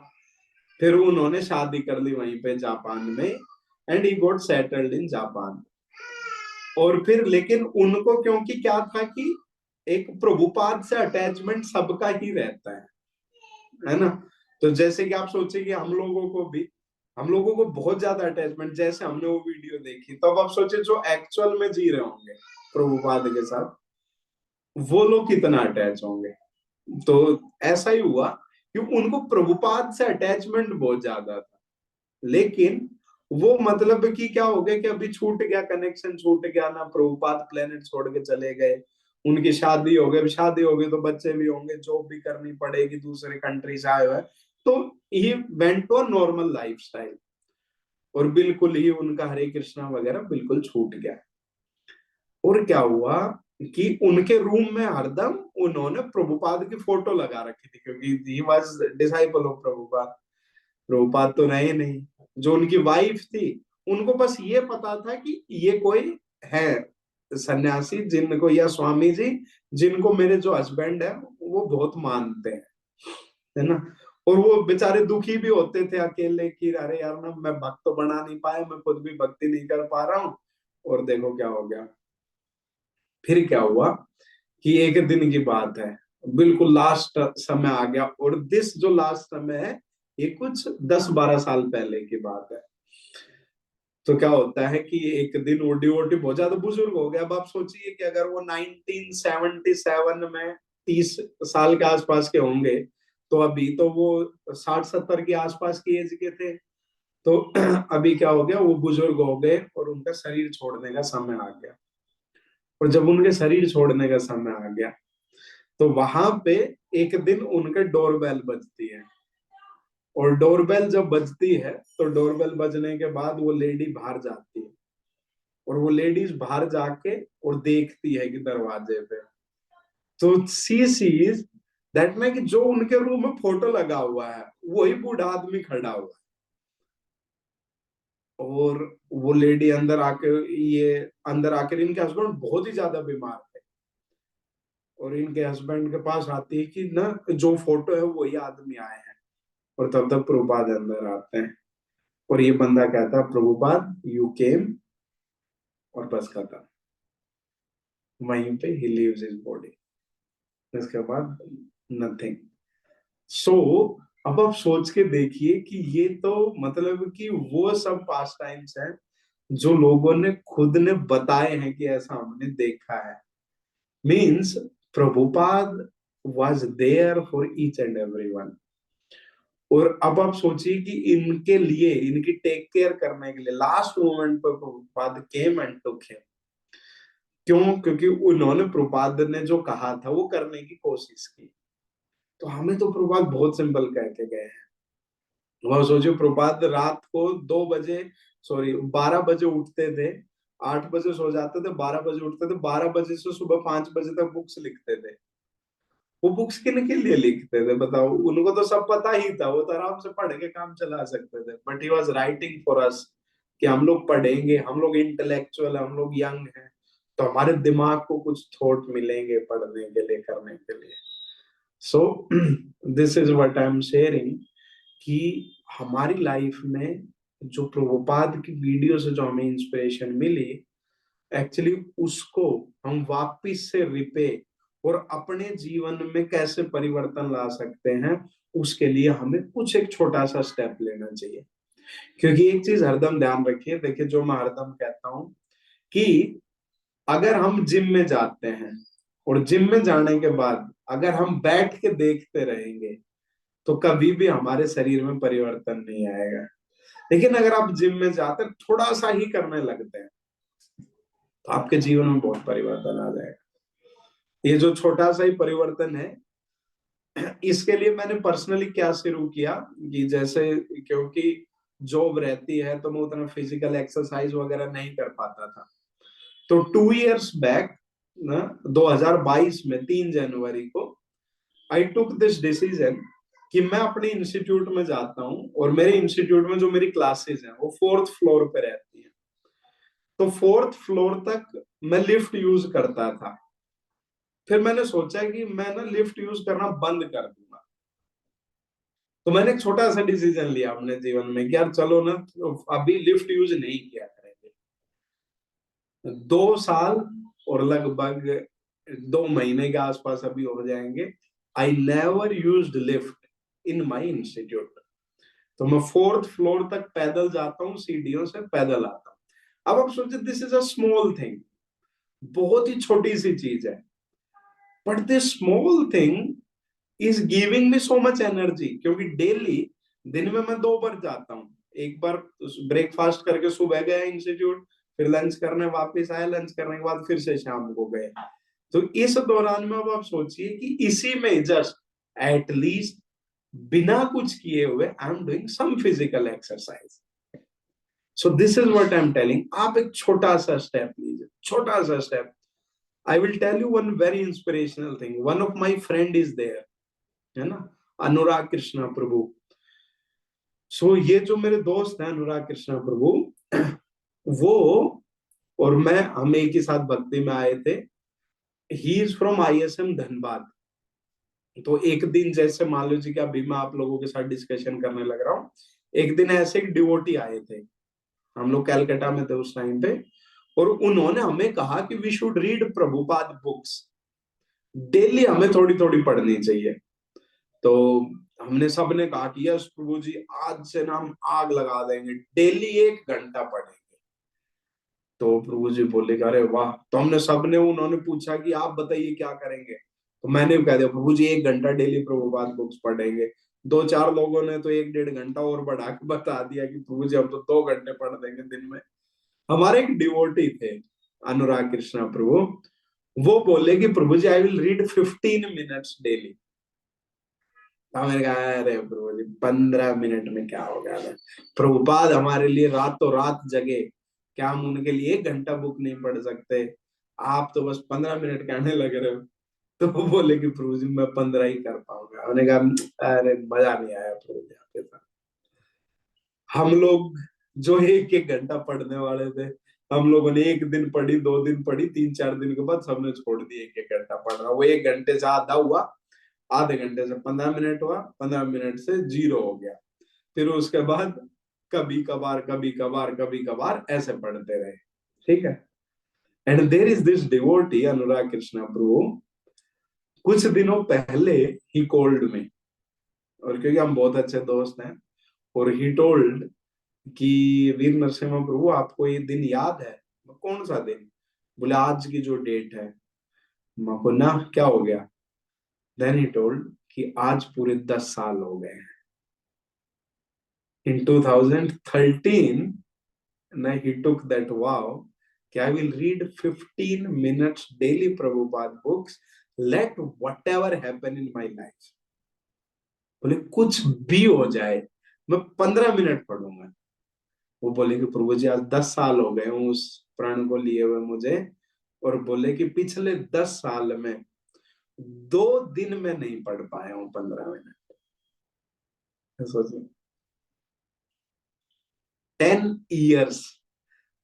फिर उन्होंने शादी कर ली वहीं पे जापान में, and he got settled in Japan. और फिर लेकिन उनको क्योंकि क्या था कि एक प्रभुपाद से अटैचमेंट सबका ही रहता है ना। तो जैसे कि आप सोचिए कि हम लोगों को बहुत ज्यादा अटैचमेंट, जैसे हमने वो वीडियो देखी, तो अब आप सोचिए जो एक्चुअल में जी रहे होंगे प्रभुपाद के साथ, वो लोग कितना अटैच होंगे। तो ऐसा ही हुआ कि उनको प्रभुपाद से अटैचमेंट बहुत ज्यादा था, लेकिन वो मतलब कि क्या हो गया कि अभी छूट गया, कनेक्शन छूट गया ना, प्रभुपाद प्लेनेट छोड़ के चले गए, उनकी शादी हो गई, शादी हो गई तो बच्चे भी होंगे, जॉब भी करनी पड़ेगी, दूसरे कंट्री से आए हुए, तो he went to normal lifestyle, और बिल्कुल ही उनका हरे कृष्णा वगैरह बिल्कुल छूट गया। और क्या हुआ कि उनके रूम में हरदम उन्होंने प्रभुपाद की फोटो लगा रखी थी, क्योंकि he was disciple of Prabhupada, Prabhupada तो रहे नहीं। जो उनकी वाइफ थी, उनको बस ये पता था कि ये कोई है सन्यासी जिनको, या स्वामी जी जिनको मेरे जो हस्बैंड है वो बहुत मानते हैं, है ना। और वो बेचारे दुखी भी होते थे अकेले कि अरे यार ना मैं भक्त तो बना नहीं पाया, मैं खुद भी भक्ति नहीं कर पा रहा हूँ। और देखो क्या हो गया। फिर क्या हुआ कि एक दिन की बात है, बिल्कुल लास्ट समय आ गया, और दिस जो लास्ट समय है ये कुछ 10-12 साल पहले की बात है। तो क्या होता है कि एक दिन वो डिवोटी बहुत ज्यादा बुजुर्ग हो गया। अब आप सोचिए कि अगर वो 1977 में 30 साल के आसपास के होंगे, तो अभी तो वो 60-70 के आसपास की एज के थे। तो अभी क्या हो गया, वो बुजुर्ग हो गए और उनका शरीर छोड़ने का समय आ गया। और जब उनके शरीर छोड़ने का समय आ गया, तो वहां पे एक दिन उनके डोरबेल बजती है। और डोरबेल जब बजती है, तो डोरबेल बजने के बाद वो लेडी बाहर जाती है। और वो लेडीज बाहर जाके और देखती है कि दरवाजे पे, तो सी सीज दैट में कि जो उनके रूम में फोटो लगा हुआ है वही बूढ़ा आदमी खड़ा हुआ है। और वो लेडी अंदर आके, ये अंदर आकर इनके हस्बैंड बहुत ही ज्यादा बीमार थे, और इनके हस्बैंड के पास आती है कि ना जो फोटो है वही आदमी आए हैं। और तब तक प्रभुपाद अंदर आते हैं, और ये बंदा कहता है, प्रभुपाद यू केम, और बस खत्म, वहीं पे ही लीव्स हिज बॉडी। इसके बाद नथिंग। सो अब आप सोच के देखिए कि ये तो मतलब कि वो सब पास टाइम्स हैं जो लोगों ने खुद ने बताए हैं कि ऐसा हमने देखा है। Means Prabhupada was there for each and every one. और अब आप सोचिए कि इनके लिए, इनकी टेक केयर करने के लिए लास्ट मोमेंट पर Prabhupada came and took him. क्यों? क्योंकि उन्होंने, प्रभुपाद ने जो कहा था वो करने की कोशिश की। तो हमें तो प्रभुपाद बहुत सिंपल कह के गए हैं। वह सोचिए, प्रभुपाद रात को 2 बजे, सॉरी 12 बजे उठते थे, 8 बजे सो जाते थे, 12 बजे उठते थे, 12 बजे से सुबह 5 बजे तक बुक्स लिखते थे। वो बुक्स किन के लिए लिखते थे बताओ? उनको तो सब पता ही था, वो तो आराम से पढ़ के काम चला सकते थे, but he was writing for us कि हम लोग पढ़ेंगे, हम लोग इंटेलेक्चुअल, हम लोग यंग हैं, तो हमारे दिमाग को कुछ थॉट मिलेंगे पढ़ने के लिए, करने के लिए। सो this is what I am sharing, कि हमारी लाइफ में जो प्रभुपाद की वीडियो से जो हमें इंस्पिरेशन मिली, एक्चुअली उसको हम वापिस से रिपे और अपने जीवन में कैसे परिवर्तन ला सकते हैं, उसके लिए हमें कुछ एक छोटा सा स्टेप लेना चाहिए। क्योंकि एक चीज हरदम ध्यान रखिए, देखिए जो मैं हरदम कहता हूं कि अगर हम जिम में जाते हैं और जिम में जाने के बाद अगर हम बैठ के देखते रहेंगे, तो कभी भी हमारे शरीर में परिवर्तन नहीं आएगा। लेकिन अगर आप जिम में जाते थोड़ा सा ही करने लगते हैं, तो आपके जीवन में बहुत परिवर्तन आ जाएगा। ये जो छोटा सा ही परिवर्तन है, इसके लिए मैंने पर्सनली क्या शुरू किया कि जैसे, क्योंकि जॉब रहती है तो मैं उतना फिजिकल एक्सरसाइज वगैरह नहीं कर पाता था। तो 2 इयर्स बैक ना, 2022 में 3 जनवरी को आई टुक दिस डिसीजन कि मैं अपने इंस्टीट्यूट में जाता हूँ, और मेरे इंस्टीट्यूट में जो मेरी क्लासेस हैं वो 4th फ्लोर पे रहती है। तो 4th फ्लोर तक मैं लिफ्ट यूज करता था। फिर मैंने सोचा कि मैं ना लिफ्ट यूज करना बंद कर दूंगा। तो मैंने एक छोटा सा डिसीजन लिया अपने जीवन में कि यार चलो ना, तो अभी लिफ्ट यूज नहीं किया करेंगे। 2 साल और लगभग 2 महीने के आसपास अभी हो जाएंगे, I never used lift in my institute. तो मैं 4th फ्लोर तक पैदल जाता हूँ, सीढ़ियों से पैदल आता हूँ। अब आप सोचिए, this is a small thing, बहुत ही छोटी सी चीज है, but this small thing is giving me so much energy. क्योंकि डेली दिन में मैं 2 बार जाता हूँ, एक बार ब्रेकफास्ट करके सुबह गया इंस्टीट्यूट, फिर लंच करने वापस आया, लंच करने के बाद फिर से शाम को गए। तो इस दौरान में अब आप सोचिए कि इसी में जस्ट एटलीस्ट बिना कुछ किए हुए I am doing some physical exercise. So this is what I am telling, आप एक छोटा सा स्टेप लीजिए, छोटा सा step. I will tell you one very inspirational thing. One of my friend is there, है ना, अनुराग कृष्णा प्रभु। सो ये जो मेरे दोस्त हैं अनुराग कृष्णा प्रभु, वो और मैं, हम एक ही साथ भक्ति में आए थे। He is from ISM Dhanbad. तो एक दिन, जैसे मान लीजिए कि अभी मैं आप लोगों के साथ डिस्कशन करने लग रहा हूँ, एक दिन ऐसे एक डिवोटी आए थे, हम लोग कैलकाटा में थे उस टाइम पे, और उन्होंने हमें कहा कि we should read Prabhupada books, daily हमें थोड़ी थोड़ी पढ़नी चाहिए। तो हमने सबने कहा कि यस प्रभु जी, आज से ना हम आग लगा देंगे, डेली 1 घंटा पढ़ेंगे। तो प्रभु जी बोले कि अरे वाह। तो हमने सबने, उन्होंने पूछा कि आप बताइए क्या करेंगे, तो मैंने भी कह दिया प्रभु जी 1 घंटा डेली प्रभुपाद बुक्स पढ़ेंगे। दो चार लोगों ने तो 1 1.5 घंटा और बढ़ा के बता दिया कि प्रभु जी हम तो 2 घंटे पढ़ देंगे दिन में। हमारे एक डिवोटी थे, अनुराग कृष्णा प्रभु, वो बोले कि प्रभु जी I will read 15 minutes daily. तो मैंने कहा अरे प्रभु जी 15 मिनट में क्या हो गया। प्रभुपाद हमारे लिए रातों रात जगे, क्या हम उनके लिए 1 घंटा बुक नहीं पढ़ सकते? आप तो बस 15 मिनट कहने लग रहे हो। तो वो बोले कि प्रभु जी मैं 15 ही कर पाऊंगा। मैंने कहा अरे मजा नहीं आया प्रभु जी आपके साथ। हम लोग जो 1 1 घंटा पढ़ने वाले थे, हम लोगों ने 1 दिन पढ़ी, 2 दिन पढ़ी, 3 4 दिन के बाद सबने छोड़ दी 1 1 घंटा पढ़ना। वो 1 घंटे से आधा हुआ, आधे घंटे से 15 मिनट हुआ, 15 मिनट से 0 हो गया। फिर उसके बाद कभी कभार कभी कभार कभी कभार ऐसे पढ़ते रहे। ठीक है। And there is this devotee Anurag Krishna प्रभु, कुछ दिनों पहले ही कॉल्ड में, और क्योंकि हम बहुत अच्छे दोस्त हैं, और ही टोल्ड कि वीर नरसिम्हा प्रभु आपको ये दिन याद है? कौन सा दिन? बोले आज की जो डेट है। मैं को ना क्या हो गया? देन ही टोल्ड कि आज पूरे 10 साल हो गए हैं। इन 2013 ना ही टुक दैट वाव कि I will read 15 minutes daily Prabhupada books, let whatever happen in my life. बोले कुछ भी हो जाए मैं 15 मिनट पढ़ूंगा। वो बोले कि प्रभु जी आज 10 साल हो गए हूँ उस प्रण को लिए हुए मुझे, और बोले कि पिछले 10 साल में 2 दिन में नहीं पढ़ पाया हूँ 15 मिनट। सोचिए 10 इयर्स,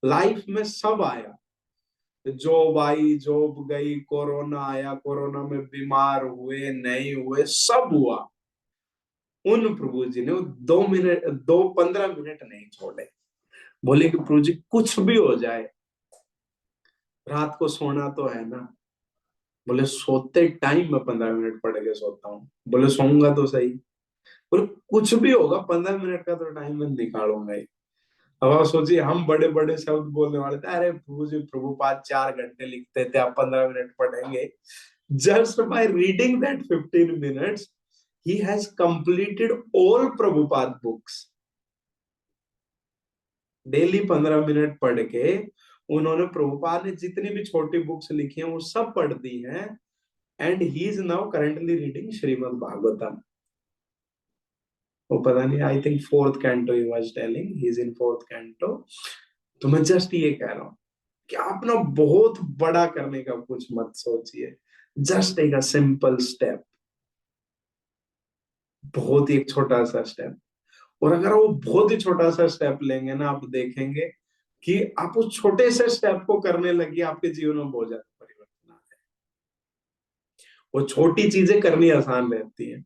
लाइफ में सब आया, जॉब आई, जॉब गई, कोरोना आया, कोरोना में बीमार हुए नहीं हुए, सब हुआ, उन प्रभु जी ने 2 मिनट, 15 मिनट नहीं छोड़े। बोले कि प्रभु जी कुछ भी हो जाए, रात को सोना तो है ना। बोले सोते टाइम में 15 मिनट पढ़ के सोता हूँ। बोले सोऊंगा तो सही। बोले कुछ भी होगा 15 मिनट का तो टाइम मैं निकालूंगा ही। अब आप सोचिए हम बड़े बड़े शब्द बोलने वाले थे, अरे प्रभु जी प्रभुपाद 4 घंटे लिखते थे, आप 15 मिनट पढ़ेंगे। Just by reading that 15 minutes he has completed all Prabhupada books. Daily 15 minute पढ़ के उन्होंने, प्रभुपाद ने जितनी भी छोटी बुक्स लिखी हैं वो सब पढ़ दी हैं। And he is now currently reading Shrimad Bhagavatam. वो पता नहीं, I think fourth canto he was telling, he is in fourth canto. तो मैं जस्ट ये कह रहा हूँ कि आप ना बहुत बड़ा करने का कुछ मत सोचिए, जस्ट एक सिंपल स्टेप, बहुत ही एक छोटा सा स्टेप। और अगर वो बहुत ही छोटा सा स्टेप लेंगे ना, आप देखेंगे कि आप उस छोटे से स्टेप को करने लगी, आपके जीवन में बहुत ज्यादा परिवर्तन आता है। वो छोटी चीजें करनी आसान रहती है,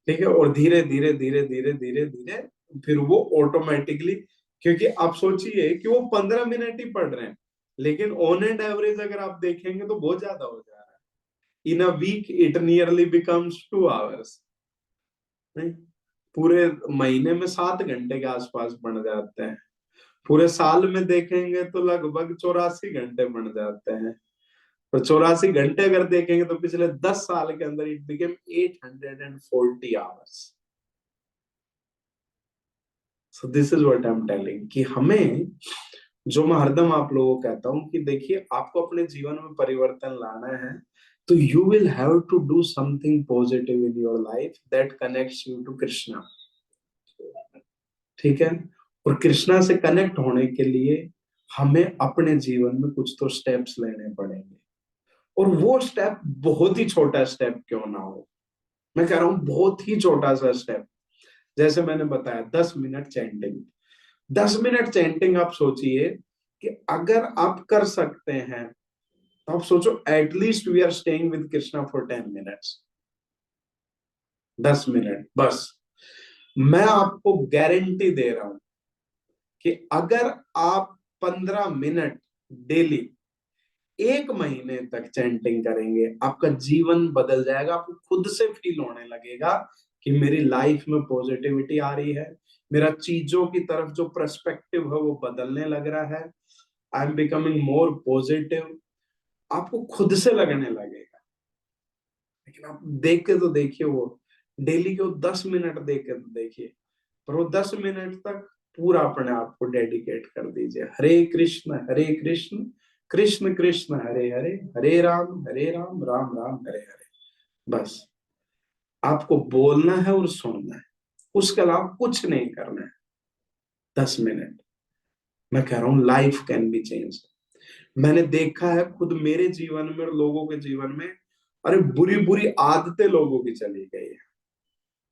ठीक है, और धीरे धीरे धीरे धीरे धीरे धीरे फिर वो ऑटोमेटिकली, क्योंकि आप सोचिए कि वो 15 मिनट ही पढ़ रहे हैं, लेकिन ऑन एंड एवरेज अगर आप देखेंगे तो बहुत ज्यादा हो जा रहा है। In a week it nearly becomes 2 hours. नहीं, पूरे महीने में 7 घंटे के आसपास बन जाते हैं। पूरे साल में देखेंगे तो लगभग 84 घंटे बन जाते हैं। तो 84 घंटे अगर देखेंगे तो पिछले 10 साल के अंदर it became 840 hours. So this is what I am telling कि हमें, जो मैं हरदम आप लोगों को कहता हूं कि देखिए आपको अपने जीवन में परिवर्तन लाना है, तो you will have to do something positive in your life that connects you to Krishna. ठीक है। और कृष्णा से कनेक्ट होने के लिए हमें अपने जीवन में कुछ तो स्टेप्स लेने पड़ेंगे। और वो स्टेप बहुत ही छोटा स्टेप क्यों ना हो, मैं कह रहा हूं बहुत ही छोटा सा स्टेप। जैसे मैंने बताया 10 मिनट चैंटिंग, 10 मिनट चैंटिंग। आप सोचिए कि अगर आप कर सकते हैं तो आप सोचो at least we are staying with Krishna for 10 minutes. 10 minute बस। मैं आपको गारंटी दे रहा हूं कि अगर आप 15 मिनट डेली 1 महीने तक चैंटिंग करेंगे, आपका जीवन बदल जाएगा। आपको खुद से फील होने लगेगा कि मेरी लाइफ में पॉजिटिविटी आ रही है, मेरा चीजों की तरफ जो पर्सपेक्टिव है वो बदलने लग रहा है। I am becoming more positive, आपको खुद से लगने लगेगा। लेकिन आप देख के तो देखिए, वो डेली के वो 10 मिनट देख के तो देखिए, पर वो 10 मिनट तक पूरा अपने आप को डेडिकेट कर दीजिए। हरे कृष्ण कृष्ण कृष्ण हरे हरे, हरे राम राम राम हरे हरे। बस आपको बोलना है और सुनना है, उसके अलावा कुछ नहीं करना है। 10 मिनट, मैं कह रहा हूं लाइफ कैन बी चेंज। मैंने देखा है खुद मेरे जीवन में और लोगों के जीवन में, अरे बुरी बुरी आदतें लोगों की चली गई है,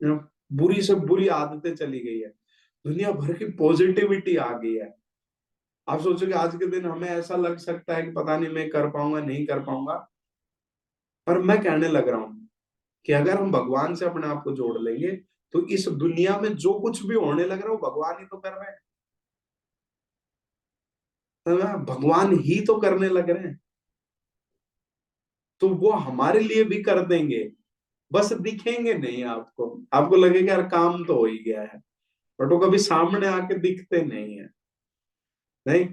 you know, बुरी से बुरी आदतें चली गई है, दुनिया भर की पॉजिटिविटी आ गई है। आप सोचो कि आज के दिन हमें ऐसा लग सकता है कि पता नहीं मैं कर पाऊंगा नहीं कर पाऊंगा, पर मैं कहने लग रहा हूं कि अगर हम भगवान से अपने आप को जोड़ लेंगे तो इस दुनिया में जो कुछ भी होने लग रहा है वो भगवान ही तो कर रहे हैं, है ना? भगवान ही तो करने लग रहे हैं, तो वो हमारे लिए भी कर देंगे, बस दिखेंगे नहीं आपको। आपको लगेगा यार काम तो हो ही गया है, बट वो कभी सामने आके दिखते नहीं है। नहीं,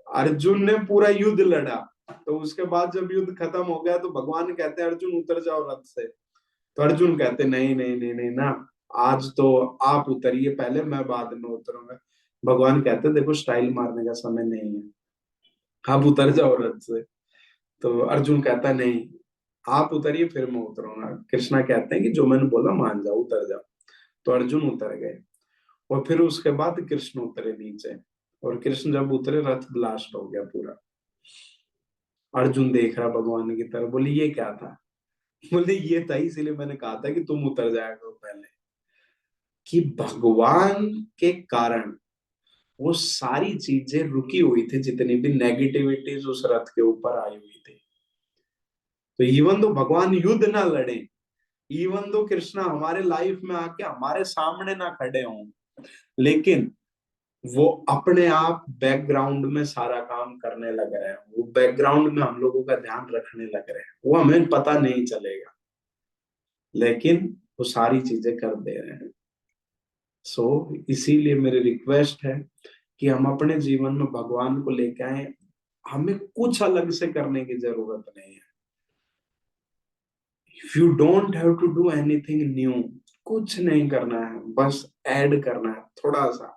अर्जुन ने पूरा युद्ध लड़ा, तो उसके बाद जब युद्ध खत्म हो गया तो भगवान कहते हैं अर्जुन उतर जाओ रथ से, तो अर्जुन कहते नहीं नहीं नहीं नहीं ना, आज तो आप उतरिए पहले, मैं बाद में उतरूंगा। भगवान कहते देखो स्टाइल मारने का समय नहीं है, आप उतर जाओ रथ से। तो अर्जुन कहता नहीं, आप उतरिए फिर मैं उतरूंगा। कृष्णा कहते हैं कि जो मैंने बोला मान जाओ, उतर जाओ। तो अर्जुन उतर गए, और फिर उसके बाद कृष्ण उतरे नीचे, और कृष्ण जब उतरे रथ ब्लास्ट हो गया पूरा। अर्जुन देख रहा भगवान की तरफ, बोले ये क्या था? बोले ये था, इसीलिए मैंने कहा था कि तुम उतर जाया करो पहले। कि भगवान के कारण वो सारी चीजें रुकी हुई थी, जितनी भी नेगेटिविटीज उस रथ के ऊपर आई हुई थी। तो इवन तो भगवान युद्ध ना लड़े, इवन तो कृष्णा हमारे लाइफ में आके हमारे सामने ना खड़े हों, लेकिन वो अपने आप बैकग्राउंड में सारा काम करने लग रहे हैं, वो बैकग्राउंड में हम लोगों का ध्यान रखने लग रहे हैं, वो हमें पता नहीं चलेगा, लेकिन वो सारी चीजें कर दे रहे हैं। सो इसीलिए मेरी रिक्वेस्ट है कि हम अपने जीवन में भगवान को लेके आए। हमें कुछ अलग से करने की जरूरत नहीं है। If you don't have to do anything new, कुछ नहीं करना है, बस ऐड करना है थोड़ा सा।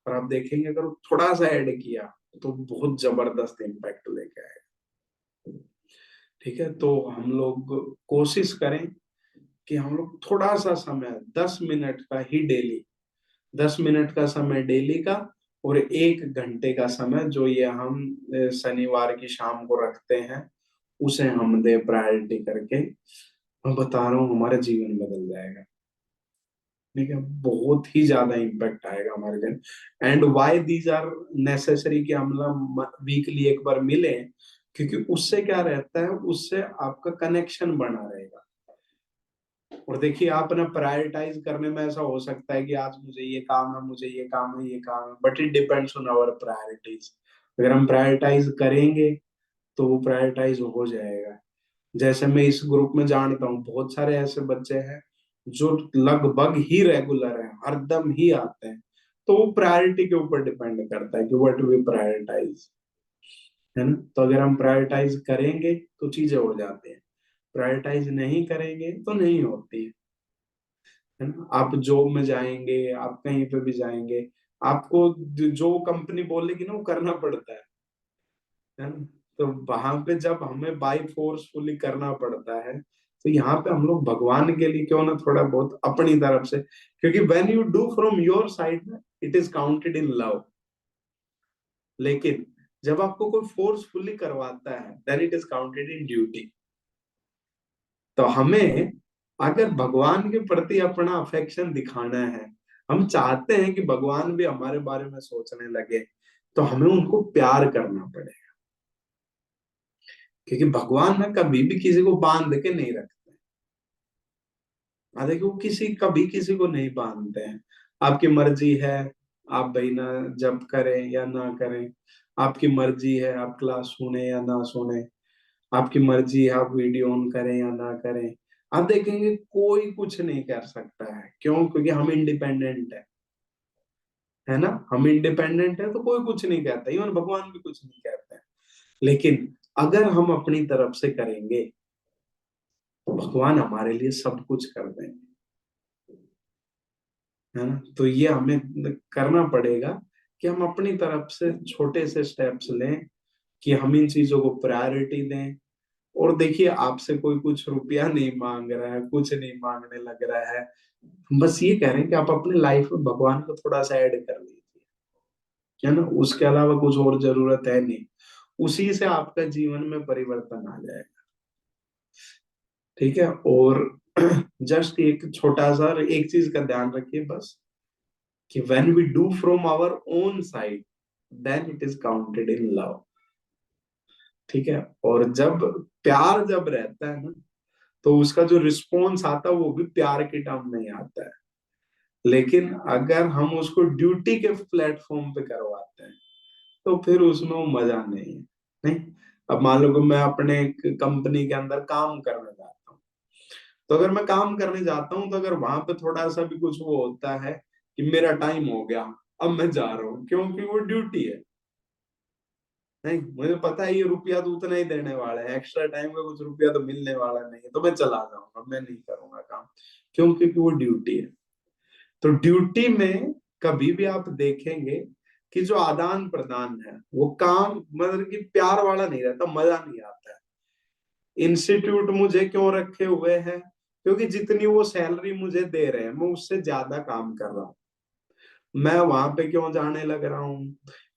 और आप देखेंगे अगर वो थोड़ा सा ऐड किया तो बहुत जबरदस्त इम्पैक्ट लेके आएगा। ठीक है, तो हम लोग कोशिश करें कि हम लोग थोड़ा सा समय, 10 मिनट का ही डेली, 10 मिनट का समय डेली का, और 1 घंटे का समय जो ये हम शनिवार की शाम को रखते हैं, उसे हम दे प्रायोरिटी करके। मैं बता रहा हूँ हमारा जीवन बदल जाएगा। ठीक है, बहुत ही ज्यादा इम्पैक्ट आएगा हमारे दिन। And why these are necessary कि हम लोग वीकली एक बार मिले, क्योंकि उससे क्या रहता है, उससे आपका कनेक्शन बना रहेगा। और देखिए आप ना प्रायोरिटाइज करने में ऐसा हो सकता है कि आज मुझे ये काम है, मुझे ये काम है, ये काम है, but it depends on our priorities. अगर हम प्रायोरिटाइज करेंगे तो वो प्रायोरिटाइज हो जाएगा। जैसे मैं इस ग्रुप में जानता हूँ बहुत सारे ऐसे बच्चे हैं जो लगभग ही रेगुलर हैं, हरदम ही आते हैं, तो वो प्रायोरिटी के ऊपर डिपेंड करता है कि व्हाट वी प्रायोरिटाइज, है ना? तो अगर हम प्रायोरिटाइज करेंगे तो चीजें हो जाती हैं, प्रायोरिटाइज नहीं करेंगे तो नहीं होती है ना? आप जॉब में जाएंगे, आप कहीं पे भी जाएंगे, आपको जो कंपनी बोलेगी ना वो करना पड़ता है ना? तो वहां पे जब हमें बाई फोर्सफुली करना पड़ता है, तो यहाँ पे हम लोग भगवान के लिए क्यों ना थोड़ा बहुत अपनी तरफ से, क्योंकि when you do from your side it is counted in love, लेकिन जब आपको कोई फोर्सफुली करवाता है then it is counted in duty. तो हमें अगर भगवान के प्रति अपना अफेक्शन दिखाना है, हम चाहते हैं कि भगवान भी हमारे बारे में सोचने लगे, तो हमें उनको प्यार करना पड़ेगा। क्योंकि भगवान ना कभी भी किसी को बांध के नहीं रखते। देखो किसी कभी किसी को नहीं बांधते हैं। आपकी मर्जी है, आप भाई ना जप करें या ना करें, आपकी मर्जी है आप क्लास सुने या ना सुने, आपकी मर्जी है आप वीडियो ऑन करें या ना करें। आप देखेंगे कोई कुछ नहीं कर सकता है, क्यों? क्योंकि हम इंडिपेंडेंट है है ना, हम इंडिपेंडेंट है तो कोई कुछ नहीं कहता, इवन भगवान भी कुछ नहीं कहते हैं। लेकिन अगर हम अपनी तरफ से करेंगे तो भगवान हमारे लिए सब कुछ कर देंगे, है ना। तो ये हमें करना पड़ेगा कि हम अपनी तरफ से छोटे से स्टेप्स लें, कि हम इन चीजों को प्रायोरिटी दें। और देखिए, आपसे कोई कुछ रुपया नहीं मांग रहा है, कुछ नहीं मांगने लग रहा है, हम बस ये कह रहे हैं कि आप अपनी लाइफ में भगवान को थोड़ा सा ऐड कर लीजिए, है ना। उसके अलावा कुछ और जरूरत है नहीं, उसी से आपका जीवन में परिवर्तन आ जाएगा। ठीक है। और जस्ट एक छोटा सा एक चीज का ध्यान रखिए बस, कि when we do from our own side then it is counted in love। ठीक है। और जब प्यार जब रहता है ना, तो उसका जो रिस्पॉन्स आता है वो भी प्यार के टर्म में ही आता है। लेकिन अगर हम उसको ड्यूटी के प्लेटफॉर्म पे करवाते हैं तो फिर उसमें वो मजा नहीं है। नहीं, अब मान लो कि मैं अपने एक कंपनी के अंदर काम करने जाता हूँ, तो अगर मैं काम करने जाता हूँ तो अगर वहां पे थोड़ा सा भी कुछ वो होता है कि मेरा टाइम हो गया, अब मैं जा रहा हूँ, क्योंकि वो ड्यूटी है। नहीं, मुझे पता है ये रुपया तो उतना ही देने वाला है, एक्स्ट्रा टाइम का कुछ रुपया तो मिलने वाला नहीं है, तो मैं चला जाऊंगा, मैं नहीं करूंगा काम, क्यों? क्योंकि वो ड्यूटी है। तो ड्यूटी में कभी भी आप देखेंगे कि जो आदान प्रदान है वो काम मतलब कि प्यार वाला नहीं रहता, मजा नहीं आता है। इंस्टीट्यूट मुझे क्यों रखे हुए हैं? क्योंकि जितनी वो सैलरी मुझे दे रहे हैं मैं उससे ज्यादा काम कर रहा हूँ। मैं वहां पे क्यों जाने लग रहा हूँ?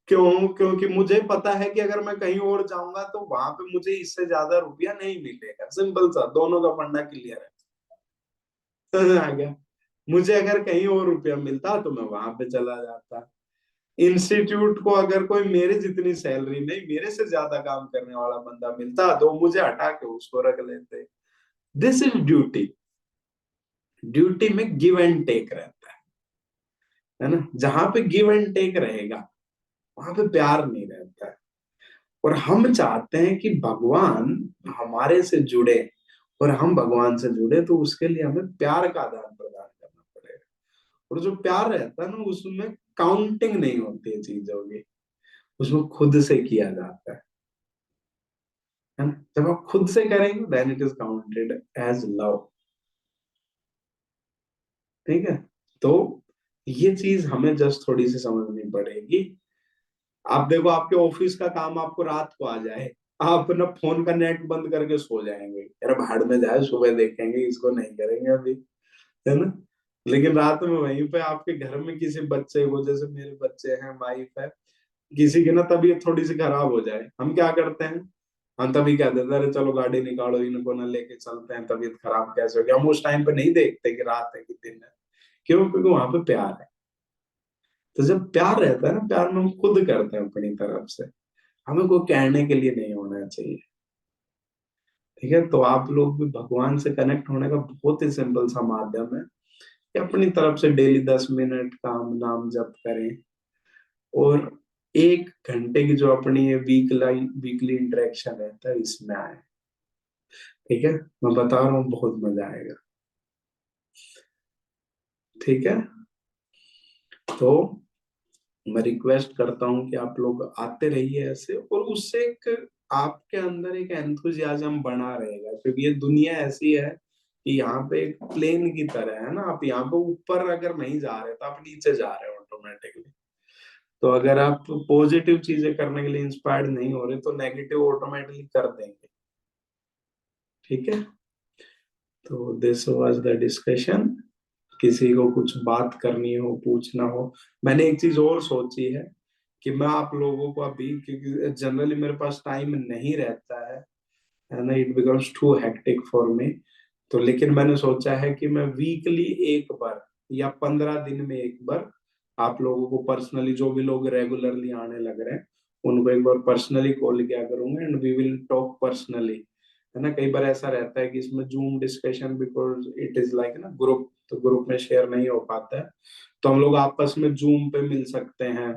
क्यों? क्योंकि मुझे पता है कि अगर मैं कहीं और जाऊंगा तो वहां पे मुझे इससे ज्यादा रुपया नहीं मिलेगा। सिंपल सा, दोनों का फंडा क्लियर है। समझ आ गया? मुझे अगर कहीं और रुपया मिलता तो मैं वहां पे चला जाता। इंस्टीट्यूट को अगर कोई मेरे जितनी सैलरी नहीं, मेरे से ज्यादा काम करने वाला बंदा मिलता तो मुझे हटा के उसको रख लेते। This is duty. ड्यूटी में गिव एंड टेक रहता है ना। जहां पे गिव एंड टेक रहेगा वहां पे प्यार नहीं रहता है। और हम चाहते हैं कि भगवान हमारे से जुड़े, और हम भगवान से जुड़े तो उसके लिए हमें प्यार का आदान प्रदान करना पड़ेगा। और जो प्यार रहता है ना उसमें काउंटिंग नहीं होती है चीजों की, उसमें खुद से किया जाता है ना। जब आप खुद से करेंगे then it is counted as love. ठीक है। तो ये चीज हमें जस्ट थोड़ी सी समझनी पड़ेगी। आप देखो, आपके ऑफिस का काम आपको रात को आ जाए, आप अपना फोन का नेट बंद करके सो जाएंगे, यार भाड़ में जाए, सुबह देखेंगे, इसको नहीं करेंगे अभी, है ना। लेकिन रात में वहीं पे आपके घर में किसी बच्चे को, जैसे मेरे बच्चे हैं, वाइफ है, किसी की ना तबीयत थोड़ी सी खराब हो जाए, हम क्या करते हैं? हम तभी कह देते हैं अरे चलो गाड़ी निकालो, इनको ना लेके चलते हैं, तबीयत खराब कैसे हो गया। हम उस टाइम पे नहीं देखते कि रात है कि दिन है। क्यों? क्योंकि वहां पे प्यार है। तो जब प्यार रहता है ना, प्यार में हम खुद करते हैं अपनी तरफ से, हमें कोई कहने के लिए नहीं होना चाहिए। ठीक है। तो आप लोग भी भगवान से कनेक्ट होने का बहुत ही सिंपल सा माध्यम है कि अपनी तरफ से डेली 10 मिनट काम नाम जप करें, और 1 घंटे की जो अपनी ये वीकली इंटरेक्शन रहता है इसमें आए। ठीक है। मैं बता रहा हूँ बहुत मजा आएगा। ठीक है। तो मैं रिक्वेस्ट करता हूँ कि आप लोग आते रहिए ऐसे, और उससे एक आपके अंदर एक एंथुजियाज्म बना रहेगा, क्योंकि ये दुनिया ऐसी है कि यहाँ पे एक प्लेन की तरह है ना, आप यहाँ पे ऊपर अगर नहीं जा रहे तो आप नीचे जा रहे हो ऑटोमेटिकली। तो अगर आप पॉजिटिव चीजें करने के लिए इंस्पायर्ड नहीं हो रहे तो नेगेटिव ऑटोमेटिकली कर देंगे। ठीक है। तो दिस वाज द डिस्कशन। किसी को कुछ बात करनी हो, पूछना हो। मैंने एक चीज और सोची है कि मैं आप लोगों को अभी, क्योंकि जनरली मेरे पास टाइम नहीं रहता है ना, it becomes too hectic for me. तो लेकिन मैंने सोचा है कि मैं वीकली एक बार या 15 दिन में एक बार आप लोगों को पर्सनली, जो भी लोग रेगुलरली आने लग रहे हैं उनको एक बार पर्सनली कॉल किया करूंगा, and we will talk personally. है ना, कई बार ऐसा रहता है कि इसमें Zoom discussion, because it is like ना ग्रुप, तो ग्रुप में शेयर नहीं हो पाता है। तो हम लोग आपस में जूम पे मिल सकते हैं,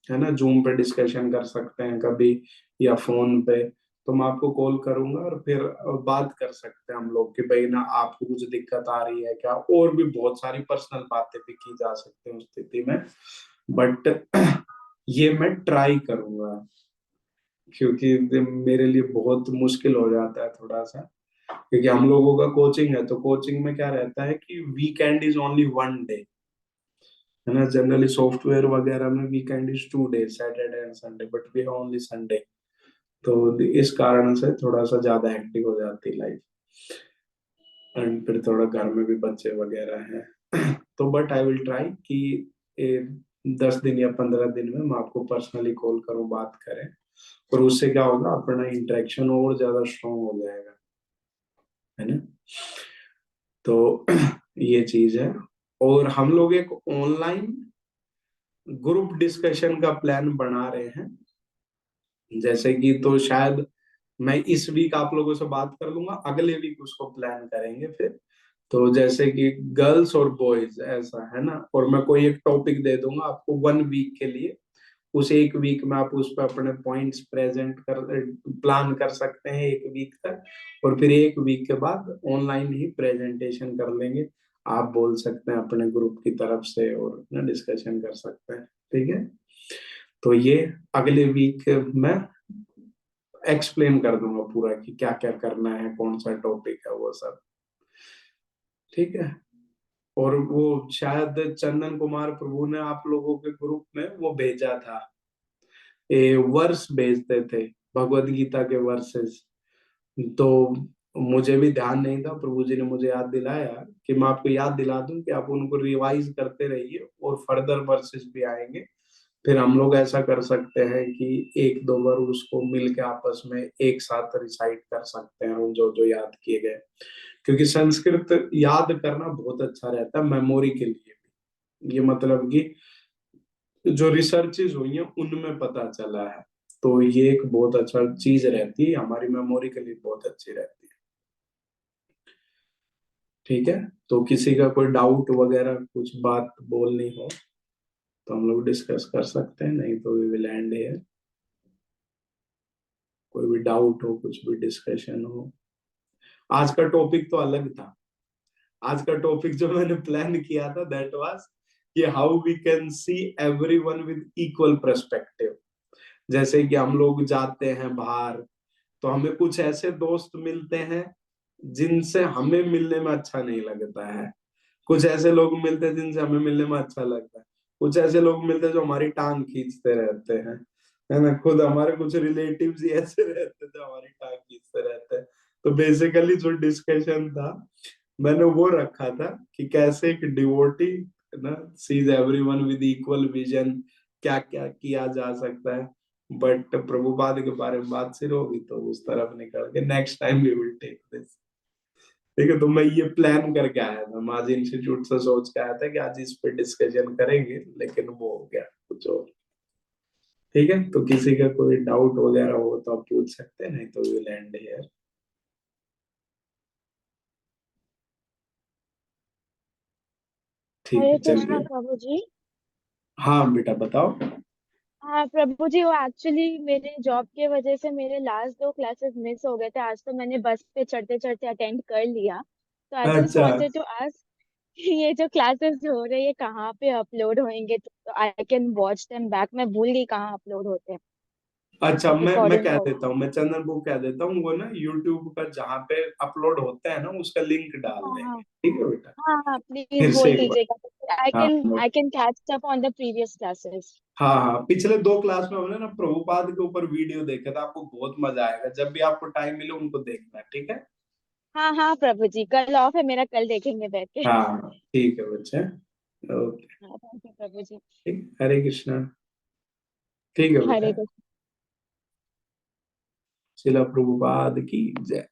है ना, जूम पे डिस्कशन कर सकते हैं कभी, या फोन पे। तो मैं आपको कॉल करूंगा और फिर बात कर सकते हैं हम लोग कि भाई ना आपको कुछ दिक्कत आ रही है क्या, और भी बहुत सारी पर्सनल बातें भी की जा सकती है उस स्थिति में। बट ये मैं ट्राई करूंगा, क्योंकि मेरे लिए बहुत मुश्किल हो जाता है थोड़ा सा, क्योंकि हम लोगों का कोचिंग है, तो कोचिंग में क्या रहता है कि weekend is only one day, है ना। जनरली सॉफ्टवेयर वगैरह में weekend is 2 day, Saturday and Sunday, but we have only Sunday. तो इस कारण से थोड़ा सा ज्यादा हेक्टिक हो जाती लाइफ, एंड फिर थोड़ा घर में भी बच्चे वगैरह हैं। तो बट आई विल ट्राई कि 10 दिन या 15 दिन में मैं आपको पर्सनली कॉल करूं, बात करें, और उससे क्या होगा, अपना इंटरेक्शन और ज्यादा स्ट्रांग हो जाएगा, है ना। तो ये चीज है। और हम लोग एक ऑनलाइन ग्रुप डिस्कशन का प्लान बना रहे हैं, जैसे कि, तो शायद मैं इस वीक आप लोगों से बात कर लूंगा, अगले वीक उसको प्लान करेंगे फिर। तो जैसे कि गर्ल्स और बॉयज ऐसा, है ना, और मैं कोई एक टॉपिक दे दूंगा आपको 1 वीक के लिए। उस एक वीक में आप उस पर अपने पॉइंट्स प्रेजेंट कर, प्लान कर सकते हैं 1 वीक तक, और फिर 1 वीक के बाद ऑनलाइन ही प्रेजेंटेशन कर लेंगे। आप बोल सकते हैं अपने ग्रुप की तरफ से, और ना डिस्कशन कर सकते हैं, ठीक है। तो ये अगले वीक में एक्सप्लेन कर दूंगा पूरा कि क्या क्या करना है, कौन सा टॉपिक है, वो सब, ठीक है। और वो शायद चंदन कुमार प्रभु ने आप लोगों के ग्रुप में वो भेजा था, वर्स भेजते थे, भगवत गीता के वर्सेस। तो मुझे भी ध्यान नहीं था, प्रभु जी ने मुझे याद दिलाया कि मैं आपको याद दिला दूं कि आप उनको रिवाइज करते रहिए, और फर्दर वर्सेस भी आएंगे। फिर हम लोग ऐसा कर सकते हैं कि 1-2 बार उसको मिल के आपस में एक साथ रिसाइट कर सकते हैं हम, जो जो याद किए गए। क्योंकि संस्कृत याद करना बहुत अच्छा रहता है मेमोरी के लिए भी। ये मतलब कि जो रिसर्चेज हुई हैं उनमें पता चला है, तो ये एक बहुत अच्छा चीज रहती है, हमारी मेमोरी के लिए बहुत अच्छी रहती है, ठीक है। तो किसी का कोई डाउट वगैरह कुछ बात बोलनी हो तो हम लोग डिस्कस कर सकते हैं, नहीं तो वी विल एंड हियर। कोई भी डाउट हो, कुछ भी डिस्कशन हो। आज का टॉपिक तो अलग था। आज का टॉपिक जो मैंने प्लान किया था दैट वाज कि how we can see everyone with equal perspective. जैसे कि हम लोग जाते हैं बाहर, तो हमें कुछ ऐसे दोस्त मिलते हैं जिनसे हमें मिलने में अच्छा नहीं लगता है, कुछ ऐसे लोग मिलते हैं जिनसे हमें मिलने में अच्छा लगता है, कुछ ऐसे लोग मिलते हैं जो हमारी टांग खींचते रहते हैं, है ना। खुद हमारे कुछ रिलेटिव्स ही ऐसे रहते थे, हमारी टांग खींचते रहते हैं। तो बेसिकली जो डिस्कशन था, मैंने वो रखा था कि कैसे एक डिवोटी, ना, sees everyone with equal vision, क्या क्या किया जा सकता है। बट प्रभुपाद के बारे में बात सिर्फ होगी तो उस तरफ निकल के next time we will take this, ठीक है। तो मैं ये प्लान करके आया था, मैं आज इंस्टीट्यूट से सोच के आया था कि आज इस पे डिस्कशन करेंगे, लेकिन वो हो गया कुछ और, ठीक है। तो किसी का कोई डाउट वगैरह हो तो आप पूछ सकते हैं, नहीं तो वी विल एंड हियर, ठीक हरे है, कृष्णा चलिए। प्रभु जी। हाँ बेटा बताओ। हाँ प्रभु जी, वो एक्चुअली मेरे जॉब के वजह से मेरे लास्ट 2 क्लासेस मिस हो गए थे। आज तो मैंने बस पे चढ़ते चढ़ते अटेंड कर लिया। तो आई जस्ट अच्छा, वांटेड टू आस्क ये जो क्लासेस हो रहे हैं ये कहाँ पे अपलोड होंगे, तो I can watch them back. मैं भूल गई कहाँ अपलोड होते हैं। अच्छा, मैं रिकॉर्डिंग कह हो। देता हूँ, मैं चंदन को कह देता हूँ, वो ना यूट्यूब का जहाँ पे अपलोड होता है ना, उसका लिंक डाल हाँ हाँ। देंगे, ठीक है बेटा। हाँ हाँ, प्लीज फिर से बोल एक बार। दीजिएगा। हाँ I can catch up on the previous classes. हाँ हाँ, पिछले 2 क्लास में हमने ना प्रभुपाद के ऊपर वीडियो देखा था, आपको बहुत मजा आएगा, जब भी आपको टाइम मिले उनको देखना, ठीक है। हाँ हाँ प्रभु जी, कल ऑफ है मेरा, कल देखेंगे बैठ के। हाँ ठीक है बच्चे, ओके। हाँ थैंक यू प्रभु जी। ठीक, हरे कृष्णा, ठीक है बेटा। हरे शिला प्रभुपाद की जय।